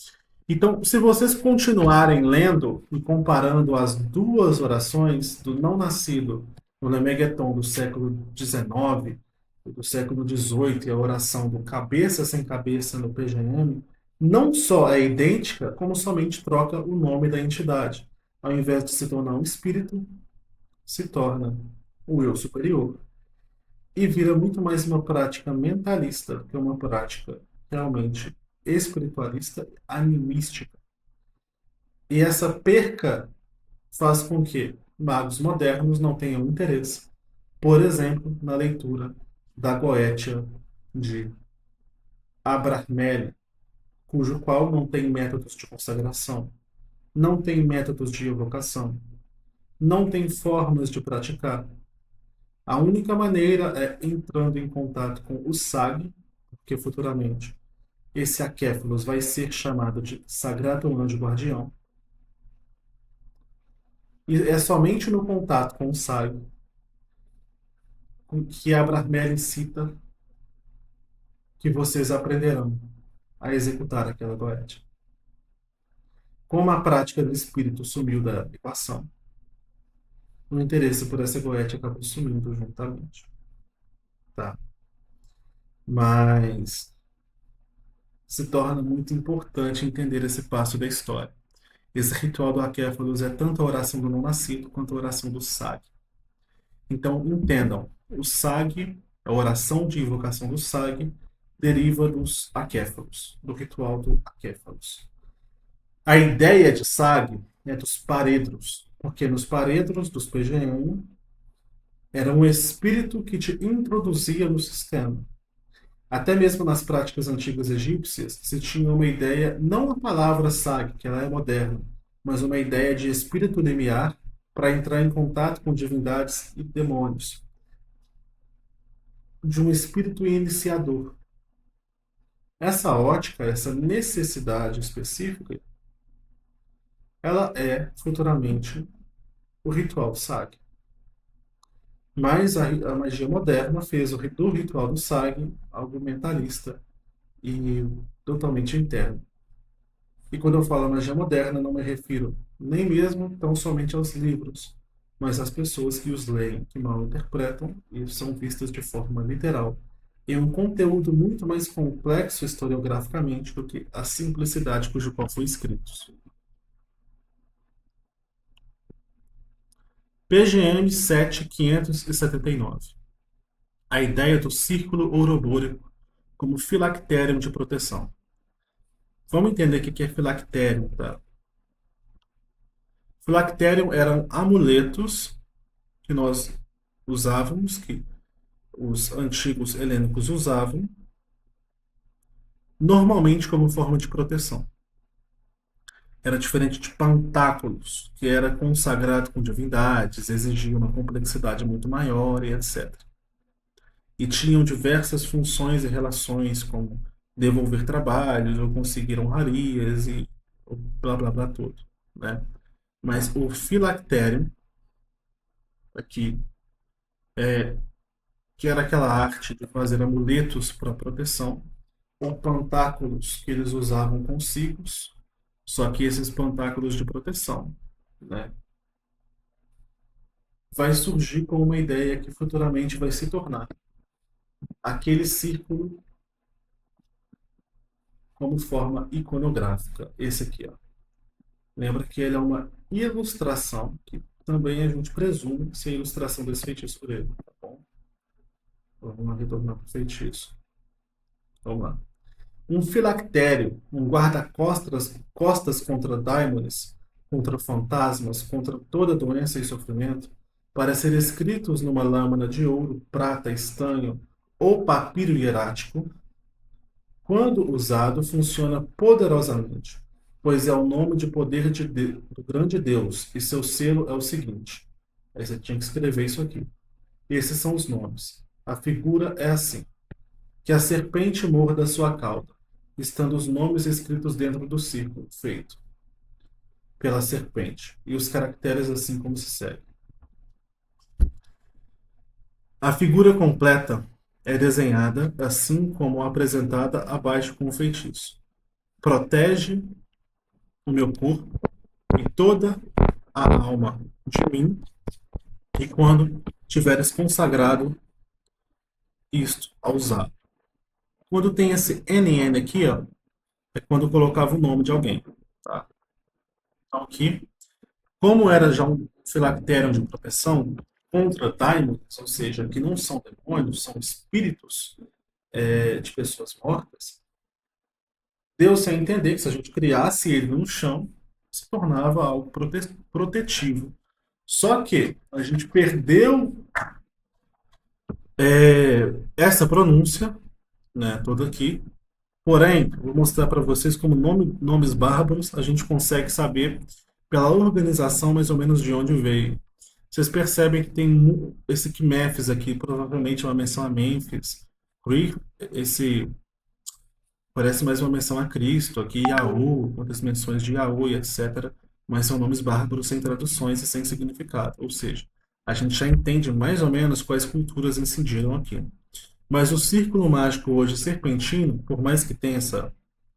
Então, se vocês continuarem lendo e comparando as duas orações do não-nascido no Lemegeton do século XIX e do século XVIII e a oração do cabeça sem cabeça no PGM, não só é idêntica, como somente troca o nome da entidade. Ao invés de se tornar um espírito, se torna o eu superior. E vira muito mais uma prática mentalista do que uma prática realmente espiritualista, animística. E essa perca faz com que magos modernos não tenham interesse, por exemplo, na leitura da Goétia de Abramelin, cujo qual não tem métodos de consagração, não tem métodos de evocação, não tem formas de praticar. A única maneira é entrando em contato com o SAG, porque futuramente esse Aquéfalos vai ser chamado de Sagrado Anjo Guardião. E é somente no contato com o SAG com que Abramelin cita que vocês aprenderão a executar aquela goétia. Como a prática do espírito sumiu da equação, o interesse por essa goétia acabou sumindo juntamente. Tá? Mas se torna muito importante entender esse passo da história. Esse ritual do Acéfalos é tanto a oração do não-nascido quanto a oração do SAG. Então, entendam, o SAG, a oração de invocação do SAG, deriva dos Acéfalos, do ritual do Acéfalos. A ideia de SAG é dos paredros, porque nos paredros dos PGM era um espírito que te introduzia no sistema. Até mesmo nas práticas antigas egípcias, se tinha uma ideia, não a palavra SAG, que ela é moderna, mas uma ideia de espírito limiar para entrar em contato com divindades e demônios. De um espírito iniciador. Essa ótica, essa necessidade específica, ela é futuramente o ritual SAG. Mas a magia moderna fez do ritual do SAG algo mentalista e totalmente interno. E quando eu falo magia moderna, não me refiro nem mesmo tão somente aos livros, mas às pessoas que os leem, que mal interpretam e são vistas de forma literal, em um conteúdo muito mais complexo historiograficamente do que a simplicidade cujo qual foi escrito. PGM 7579. A ideia do círculo ourobórico como filactério de proteção. Vamos entender o que é filactério, tá? Filactério eram amuletos que nós usávamos, que os antigos helênicos usavam, normalmente como forma de proteção. Era diferente de pantáculos, que era consagrado com divindades, exigia uma complexidade muito maior e etc. E tinham diversas funções e relações, como devolver trabalhos ou conseguir honrarias e blá blá blá tudo, né? Mas o filactério, aqui, que era aquela arte de fazer amuletos para proteção, ou pantáculos que eles usavam com ciclos, só que esses pantáculos de proteção, né, vai surgir com uma ideia que futuramente vai se tornar aquele círculo como forma iconográfica. Esse aqui, ó. Lembra que ele é uma ilustração, que também a gente presume ser a ilustração desse feitiço grego, tá bom? Vamos retornar para o feitiço. Vamos lá. Um filactério, um guarda-costas contra daimones, contra fantasmas, contra toda doença e sofrimento, para ser escritos numa lâmina de ouro, prata, estanho ou papiro hierático, quando usado, funciona poderosamente, pois é o nome de poder do grande Deus, e seu selo é o seguinte. Aí você tinha que escrever isso aqui. Esses são os nomes. A figura é assim: que a serpente morda sua cauda, estando os nomes escritos dentro do círculo feito pela serpente, e os caracteres assim como se segue. A figura completa é desenhada assim como apresentada abaixo com o feitiço. Protege o meu corpo e toda a alma de mim, e quando tiveres consagrado isto a usar. Quando tem esse NN aqui, ó, é quando eu colocava o nome de alguém. Tá? Então aqui, como era já um filactério de proteção contra daimons, ou seja, que não são demônios, são espíritos de pessoas mortas, deu-se a entender que se a gente criasse ele no chão, se tornava algo protetivo. Só que a gente perdeu essa pronúncia, né, toda aqui. Porém, vou mostrar para vocês como nomes bárbaros a gente consegue saber pela organização mais ou menos de onde veio. Vocês percebem que tem esse aqui, Memphis aqui, provavelmente é uma menção a Memphis. Esse parece mais uma menção a Cristo, aqui Yahu, outras menções de Yahu e etc. Mas são nomes bárbaros sem traduções e sem significado. Ou seja, a gente já entende mais ou menos quais culturas incidiram aqui. Mas o círculo mágico hoje serpentino, por mais que tenha essa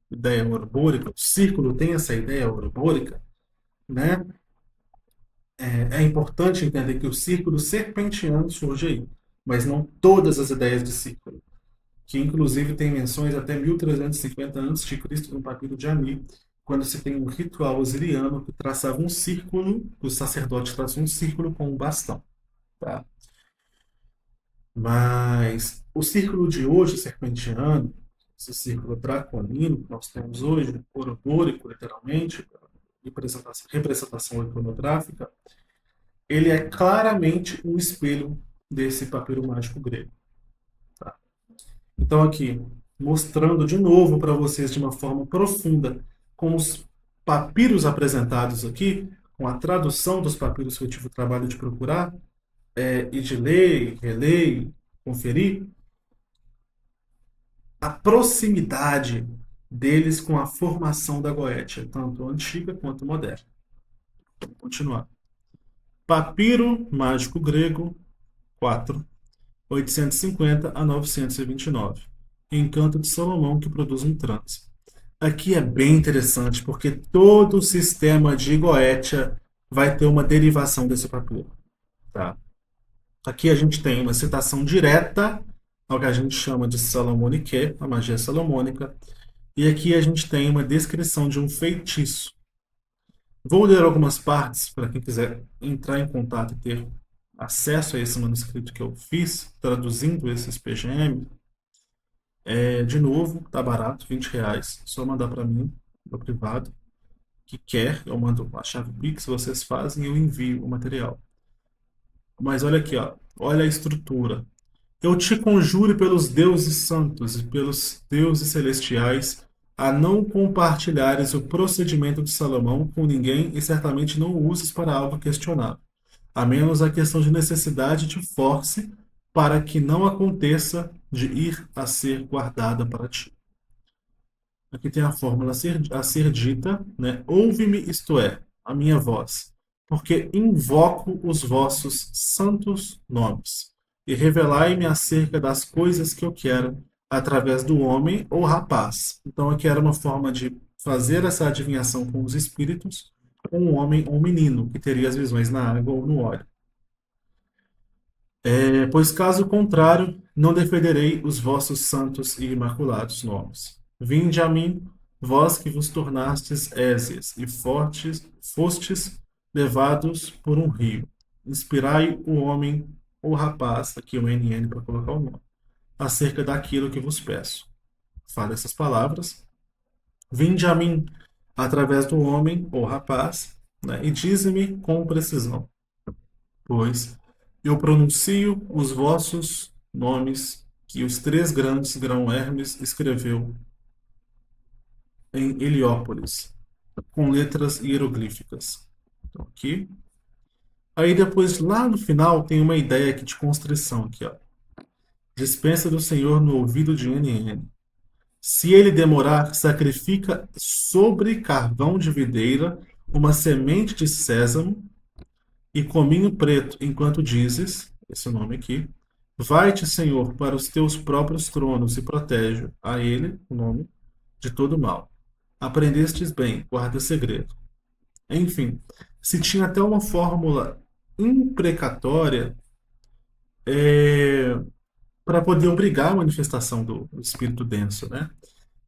ideia ourobórica, o círculo tem essa ideia ourobórica, né? É importante entender que o círculo serpentiano surge aí, mas não todas as ideias de círculo, que inclusive tem menções até 1350 a.C. no papiro de Ani, quando se tem um ritual osiriano que traçava um círculo, os sacerdotes traçam um círculo com um bastão, tá? Mas o círculo de hoje, serpentiano, esse círculo draconino que nós temos hoje, ourobórico, literalmente, representação iconográfica, ele é claramente um espelho desse papiro mágico grego. Tá? Então, aqui, mostrando de novo para vocês de uma forma profunda, com os papiros apresentados aqui, com a tradução dos papiros que eu tive o trabalho de procurar, e de ler, reler, conferir, a proximidade deles com a formação da Goétia, tanto antiga quanto moderna. Vamos continuar. Papiro mágico grego 4, 850 a 929. Encanto de Salomão que produz um transe. Aqui é bem interessante porque todo o sistema de Goétia vai ter uma derivação desse papiro. Tá? Aqui a gente tem uma citação direta ao que a gente chama de Salomonique, a magia salomônica, e aqui a gente tem uma descrição de um feitiço. Vou ler algumas partes para quem quiser entrar em contato e ter acesso a esse manuscrito que eu fiz, traduzindo esses PGM. De novo, tá barato, R$ 20. Só mandar para mim, no privado, que quer, eu mando a chave Pix, vocês fazem e eu envio o material. Mas olha aqui, ó, olha a estrutura. Eu te conjuro pelos deuses santos e pelos deuses celestiais a não compartilhares o procedimento de Salomão com ninguém e certamente não o uses para algo questionável, a menos a questão de necessidade te force para que não aconteça de ir a ser guardada para ti. Aqui tem a fórmula a ser dita, né? Ouve-me, isto é, a minha voz, porque invoco os vossos santos nomes, e revelai-me acerca das coisas que eu quero, através do homem ou rapaz. Então aqui era uma forma de fazer essa adivinhação com os espíritos, com um homem ou um menino, que teria as visões na água ou no óleo. Pois caso contrário, não defenderei os vossos santos e imaculados nomes. Vinde a mim, vós que vos tornastes ésias e fortes, fostes levados por um rio. Inspirai o homem ou rapaz, aqui o NN para colocar o nome, acerca daquilo que vos peço. Fala essas palavras. Vinde a mim através do homem ou rapaz, né, e dize-me com precisão, pois eu pronuncio os vossos nomes que os três grandes grão Hermes escreveu em Heliópolis, com letras hieroglíficas. Então, aqui. Aí depois, lá no final, tem uma ideia aqui de constrição. Aqui, ó. Dispensa do Senhor no ouvido de NN. Se ele demorar, sacrifica sobre carvão de videira uma semente de sésamo e cominho preto, enquanto dizes, esse nome aqui, vai-te, Senhor, para os teus próprios tronos e protege a ele, o nome, de todo mal. Aprendestes bem, guarda segredo. Enfim, se tinha até uma fórmula imprecatória para poder obrigar a manifestação do espírito denso, né?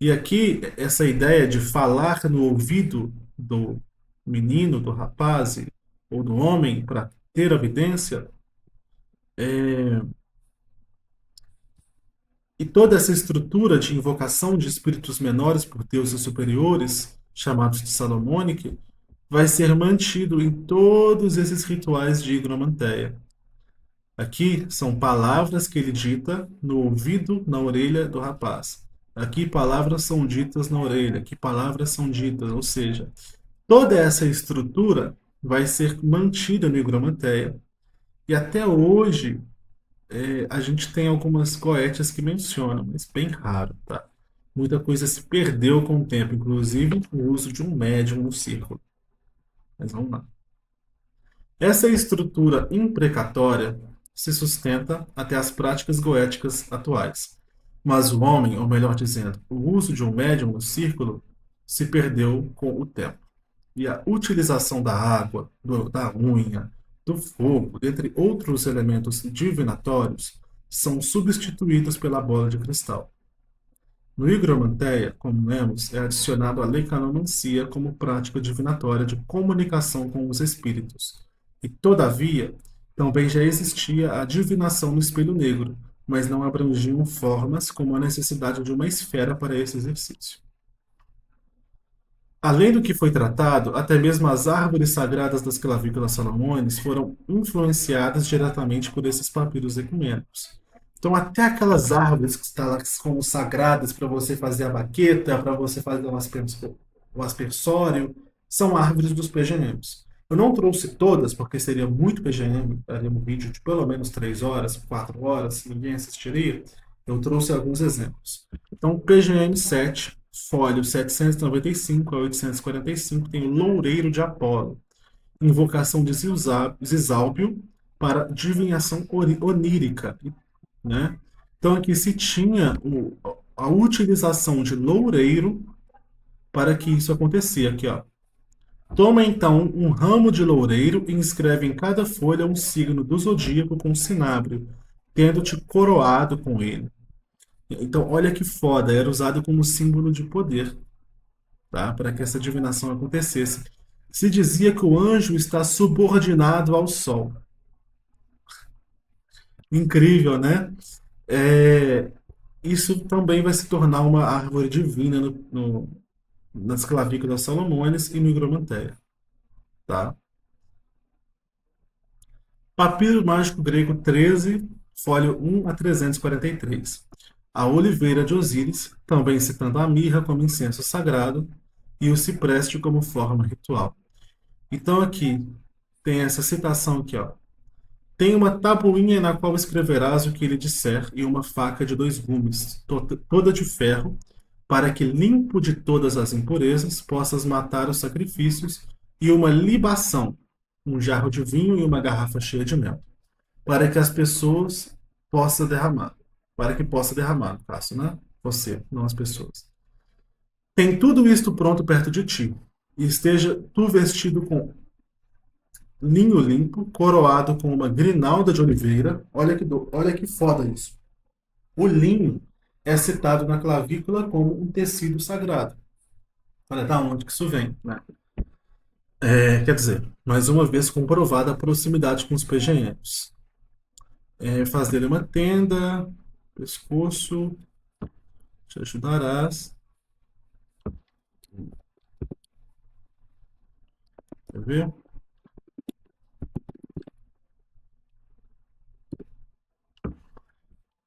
E aqui, essa ideia de falar no ouvido do menino, do rapaz ou do homem para ter evidência, e toda essa estrutura de invocação de espíritos menores por deuses superiores, chamados de Salomônica, vai ser mantido em todos esses rituais de higromanteia. Aqui são palavras que ele dita no ouvido, na orelha do rapaz. Aqui palavras são ditas na orelha, aqui palavras são ditas, ou seja, toda essa estrutura vai ser mantida no higromanteia. E até hoje, a gente tem algumas goétias que mencionam, mas bem raro, tá? Muita coisa se perdeu com o tempo, inclusive o uso de um médium no círculo. Mas vamos lá. Essa estrutura imprecatória se sustenta até as práticas goéticas atuais. Mas o homem, ou melhor dizendo, o uso de um médium no círculo, se perdeu com o tempo. E a utilização da água, da unha, do fogo, entre outros elementos divinatórios, são substituídos pela bola de cristal. No Higromanteia, como lemos, é adicionado a lecanomancia como prática divinatória de comunicação com os espíritos. E, todavia, também já existia a divinação no espelho negro, mas não abrangiam formas como a necessidade de uma esfera para esse exercício. Além do que foi tratado, até mesmo as árvores sagradas das clavículas salomônicas foram influenciadas diretamente por esses papiros ecumênicos. Então, até aquelas árvores que estão lá como sagradas para você fazer a baqueta, para você fazer o aspersório, são árvores dos PGMs. Eu não trouxe todas, porque seria muito PGM, daria um vídeo de pelo menos 3 horas, 4 horas, ninguém assistiria. Eu trouxe alguns exemplos. Então, PGM 7, fólio 795 a 845, tem o Loureiro de Apolo, invocação de Zizálbio para divinação onírica, né? Então, aqui se tinha a utilização de loureiro para que isso acontecia. Aqui, ó. Toma então um ramo de loureiro e inscreve em cada folha um signo do zodíaco com cinábrio, tendo-te coroado com ele. Então, olha que foda, era usado como símbolo de poder, tá? Para que essa divinação acontecesse. Se dizia que o anjo está subordinado ao sol. Incrível, né? É, isso também vai se tornar uma árvore divina nas clavículas salomônicas e no higromanteia, tá? Papiro mágico grego 13, fólio 1 a 343. A oliveira de Osíris, também citando a mirra como incenso sagrado e o cipreste como forma ritual. Então aqui tem essa citação aqui, ó. Tem uma tabuinha na qual escreverás o que ele disser e uma faca de 2 gumes, toda de ferro, para que, limpo de todas as impurezas, possas matar os sacrifícios e uma libação, um jarro de vinho e uma garrafa cheia de mel, para que as pessoas possam derramar, para que possa derramar, no caso, né? Você, não as pessoas. Tem tudo isto pronto perto de ti, e esteja tu vestido com linho limpo, coroado com uma grinalda de oliveira. Olha que foda isso. O linho é citado na clavícula como um tecido sagrado. Olha da onde que isso vem, né? Quer dizer, mais uma vez comprovada a proximidade com os PGMs. Faz dele uma tenda, pescoço, te ajudarás. Quer ver?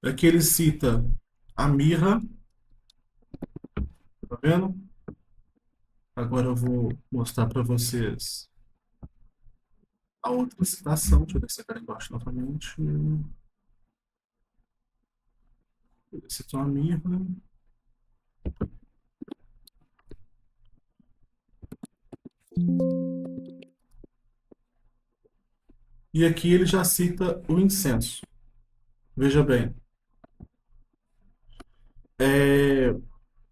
Aqui ele cita a mirra, tá vendo? Agora eu vou mostrar para vocês a outra citação. Deixa eu ver se eu embaixo novamente. Ele citou a mirra. E aqui ele já cita o incenso. Veja bem. É,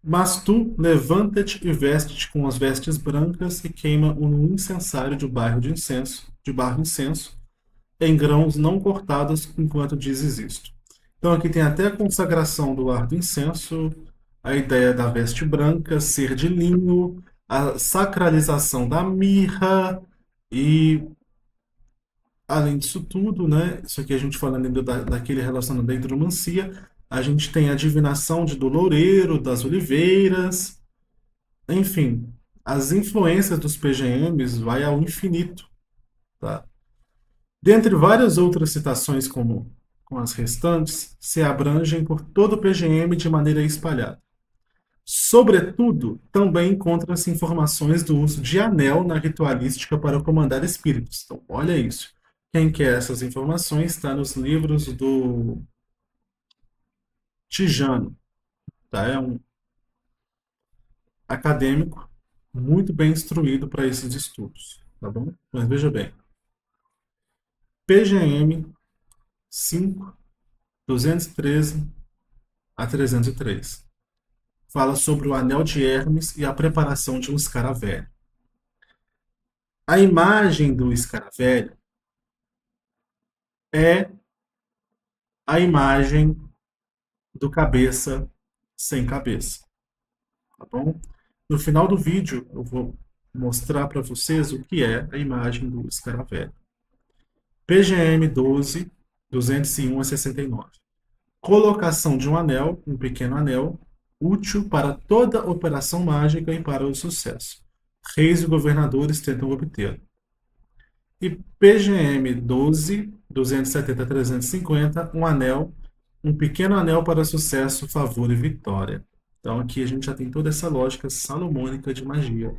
Mas tu levanta-te e veste-te com as vestes brancas e queima um incensário de barro incenso, em grãos não cortados enquanto dizes isto. Então aqui tem até a consagração do ar do incenso, a ideia da veste branca, ser de linho, a sacralização da mirra e além disso tudo, né? Isso aqui a gente falando ainda daquele relacionado da hidromancia, a gente tem a divinação do loureiro, das oliveiras, enfim, as influências dos PGMs vai ao infinito, tá? Dentre várias outras citações como com as restantes, se abrangem por todo o PGM de maneira espalhada. Sobretudo, também encontram-se informações do uso de anel na ritualística para comandar espíritos. Então, olha isso. Quem quer essas informações está nos livros do Tijano, tá? É um acadêmico muito bem instruído para esses estudos, tá bom? Mas veja bem, PGM 5, 213 a 303. Fala sobre o anel de Hermes e a preparação de um escaravelho. A imagem do escaravelho é a imagem do cabeça sem cabeça, tá bom? No final do vídeo, eu vou mostrar para vocês o que é a imagem do escaravelho. PGM 12, 201 a 69. Colocação de um anel, um pequeno anel, útil para toda operação mágica e para o sucesso. Reis e governadores tentam obtê-lo. E PGM 12, 270 a 350, um anel, um pequeno anel para sucesso, favor e vitória. Então aqui a gente já tem toda essa lógica salomônica de magia.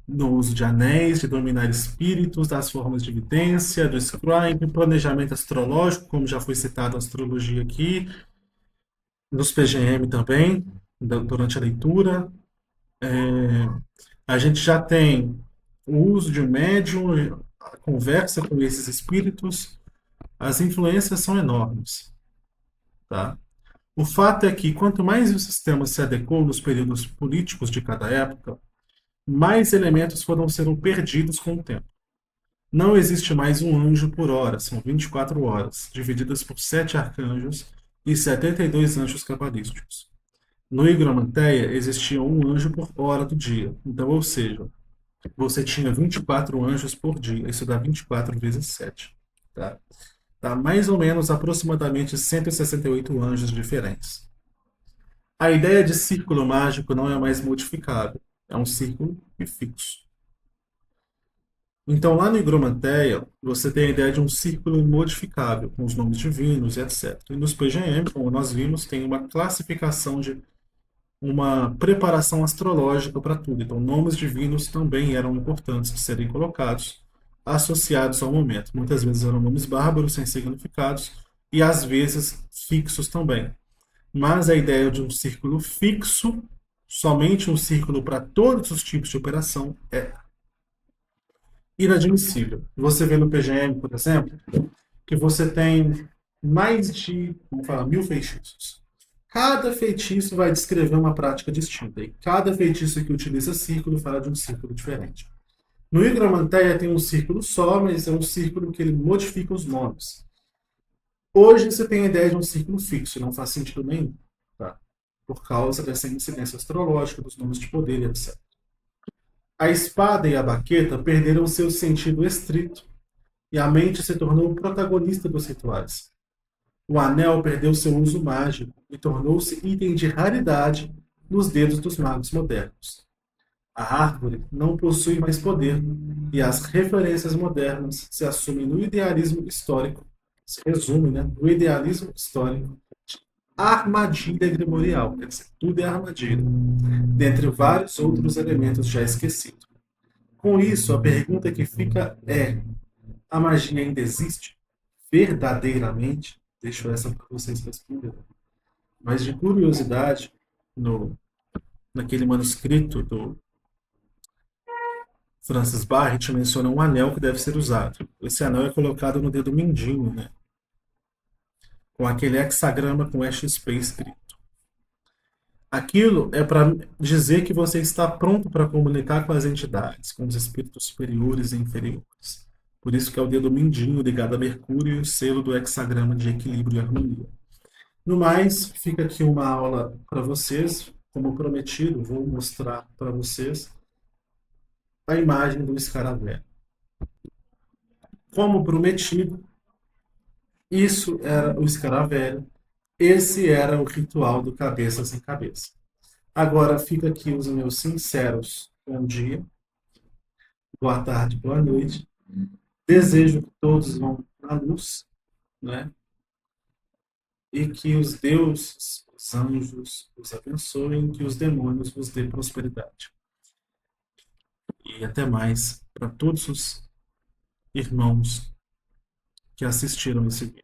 No uso de anéis, de dominar espíritos, das formas de evidência, do scribe, planejamento astrológico, como já foi citado a astrologia aqui, nos PGM também, durante a leitura. A gente já tem o uso de um médium, a conversa com esses espíritos, as influências são enormes, tá? O fato é que quanto mais o sistema se adequou nos períodos políticos de cada época, mais elementos foram sendo perdidos com o tempo. Não existe mais um anjo por hora, são 24 horas, divididas por 7 arcanjos e 72 anjos cabalísticos. No Higromanteia existia um anjo por hora do dia, então, ou seja, você tinha 24 anjos por dia, isso dá 24 vezes 7. Tá? Dá mais ou menos aproximadamente 168 anjos diferentes. A ideia de círculo mágico não é mais modificável, é um círculo fixo. Então, lá no Higromanteia, você tem a ideia de um círculo modificável, com os nomes divinos e etc. E nos PGM, como nós vimos, tem uma classificação de uma preparação astrológica para tudo. Então, nomes divinos também eram importantes de serem colocados, associados ao momento. Muitas vezes eram nomes bárbaros, sem significados, e às vezes fixos também. Mas a ideia de um círculo fixo, somente um círculo para todos os tipos de operação, é inadmissível. Você vê no PGM, por exemplo, que você tem mais de, vamos falar, 1000 feitiços. Cada feitiço vai descrever uma prática distinta. E cada feitiço que utiliza círculo fala de um círculo diferente. No Higromanteia tem um círculo só, mas é um círculo que ele modifica os nomes. Hoje você tem a ideia de um círculo fixo, não faz sentido nenhum. Tá? Por causa dessa incidência astrológica, dos nomes de poder e etc. A espada e a baqueta perderam seu sentido estrito e a mente se tornou o protagonista dos rituais. O anel perdeu seu uso mágico e tornou-se item de raridade nos dedos dos magos modernos. A árvore não possui mais poder e as referências modernas se assumem no idealismo histórico, se resume, no idealismo histórico, de armadilha grimorial, quer dizer, tudo é armadilha, dentre vários outros elementos já esquecidos. Com isso, a pergunta que fica é: a magia ainda existe? Verdadeiramente? Deixo essa para vocês responderem. Mas de curiosidade, naquele manuscrito do Francis Barrett menciona um anel que deve ser usado. Esse anel é colocado no dedo mindinho, com aquele hexagrama com XP escrito. Aquilo é para dizer que você está pronto para comunicar com as entidades, com os espíritos superiores e inferiores. Por isso que é o dedo mindinho ligado a Mercúrio e o selo do hexagrama de equilíbrio e harmonia. No mais, fica aqui uma aula para vocês. Como prometido, vou mostrar para vocês a imagem do escaravelho. Como prometido, isso era o escaravelho. Esse era o ritual do cabeça sem cabeça. Agora fica aqui os meus sinceros bom dia, boa tarde, boa noite. Desejo que todos vão na luz, e que os deuses, os anjos, os abençoem, que os demônios vos dê prosperidade. E até mais para todos os irmãos que assistiram esse vídeo.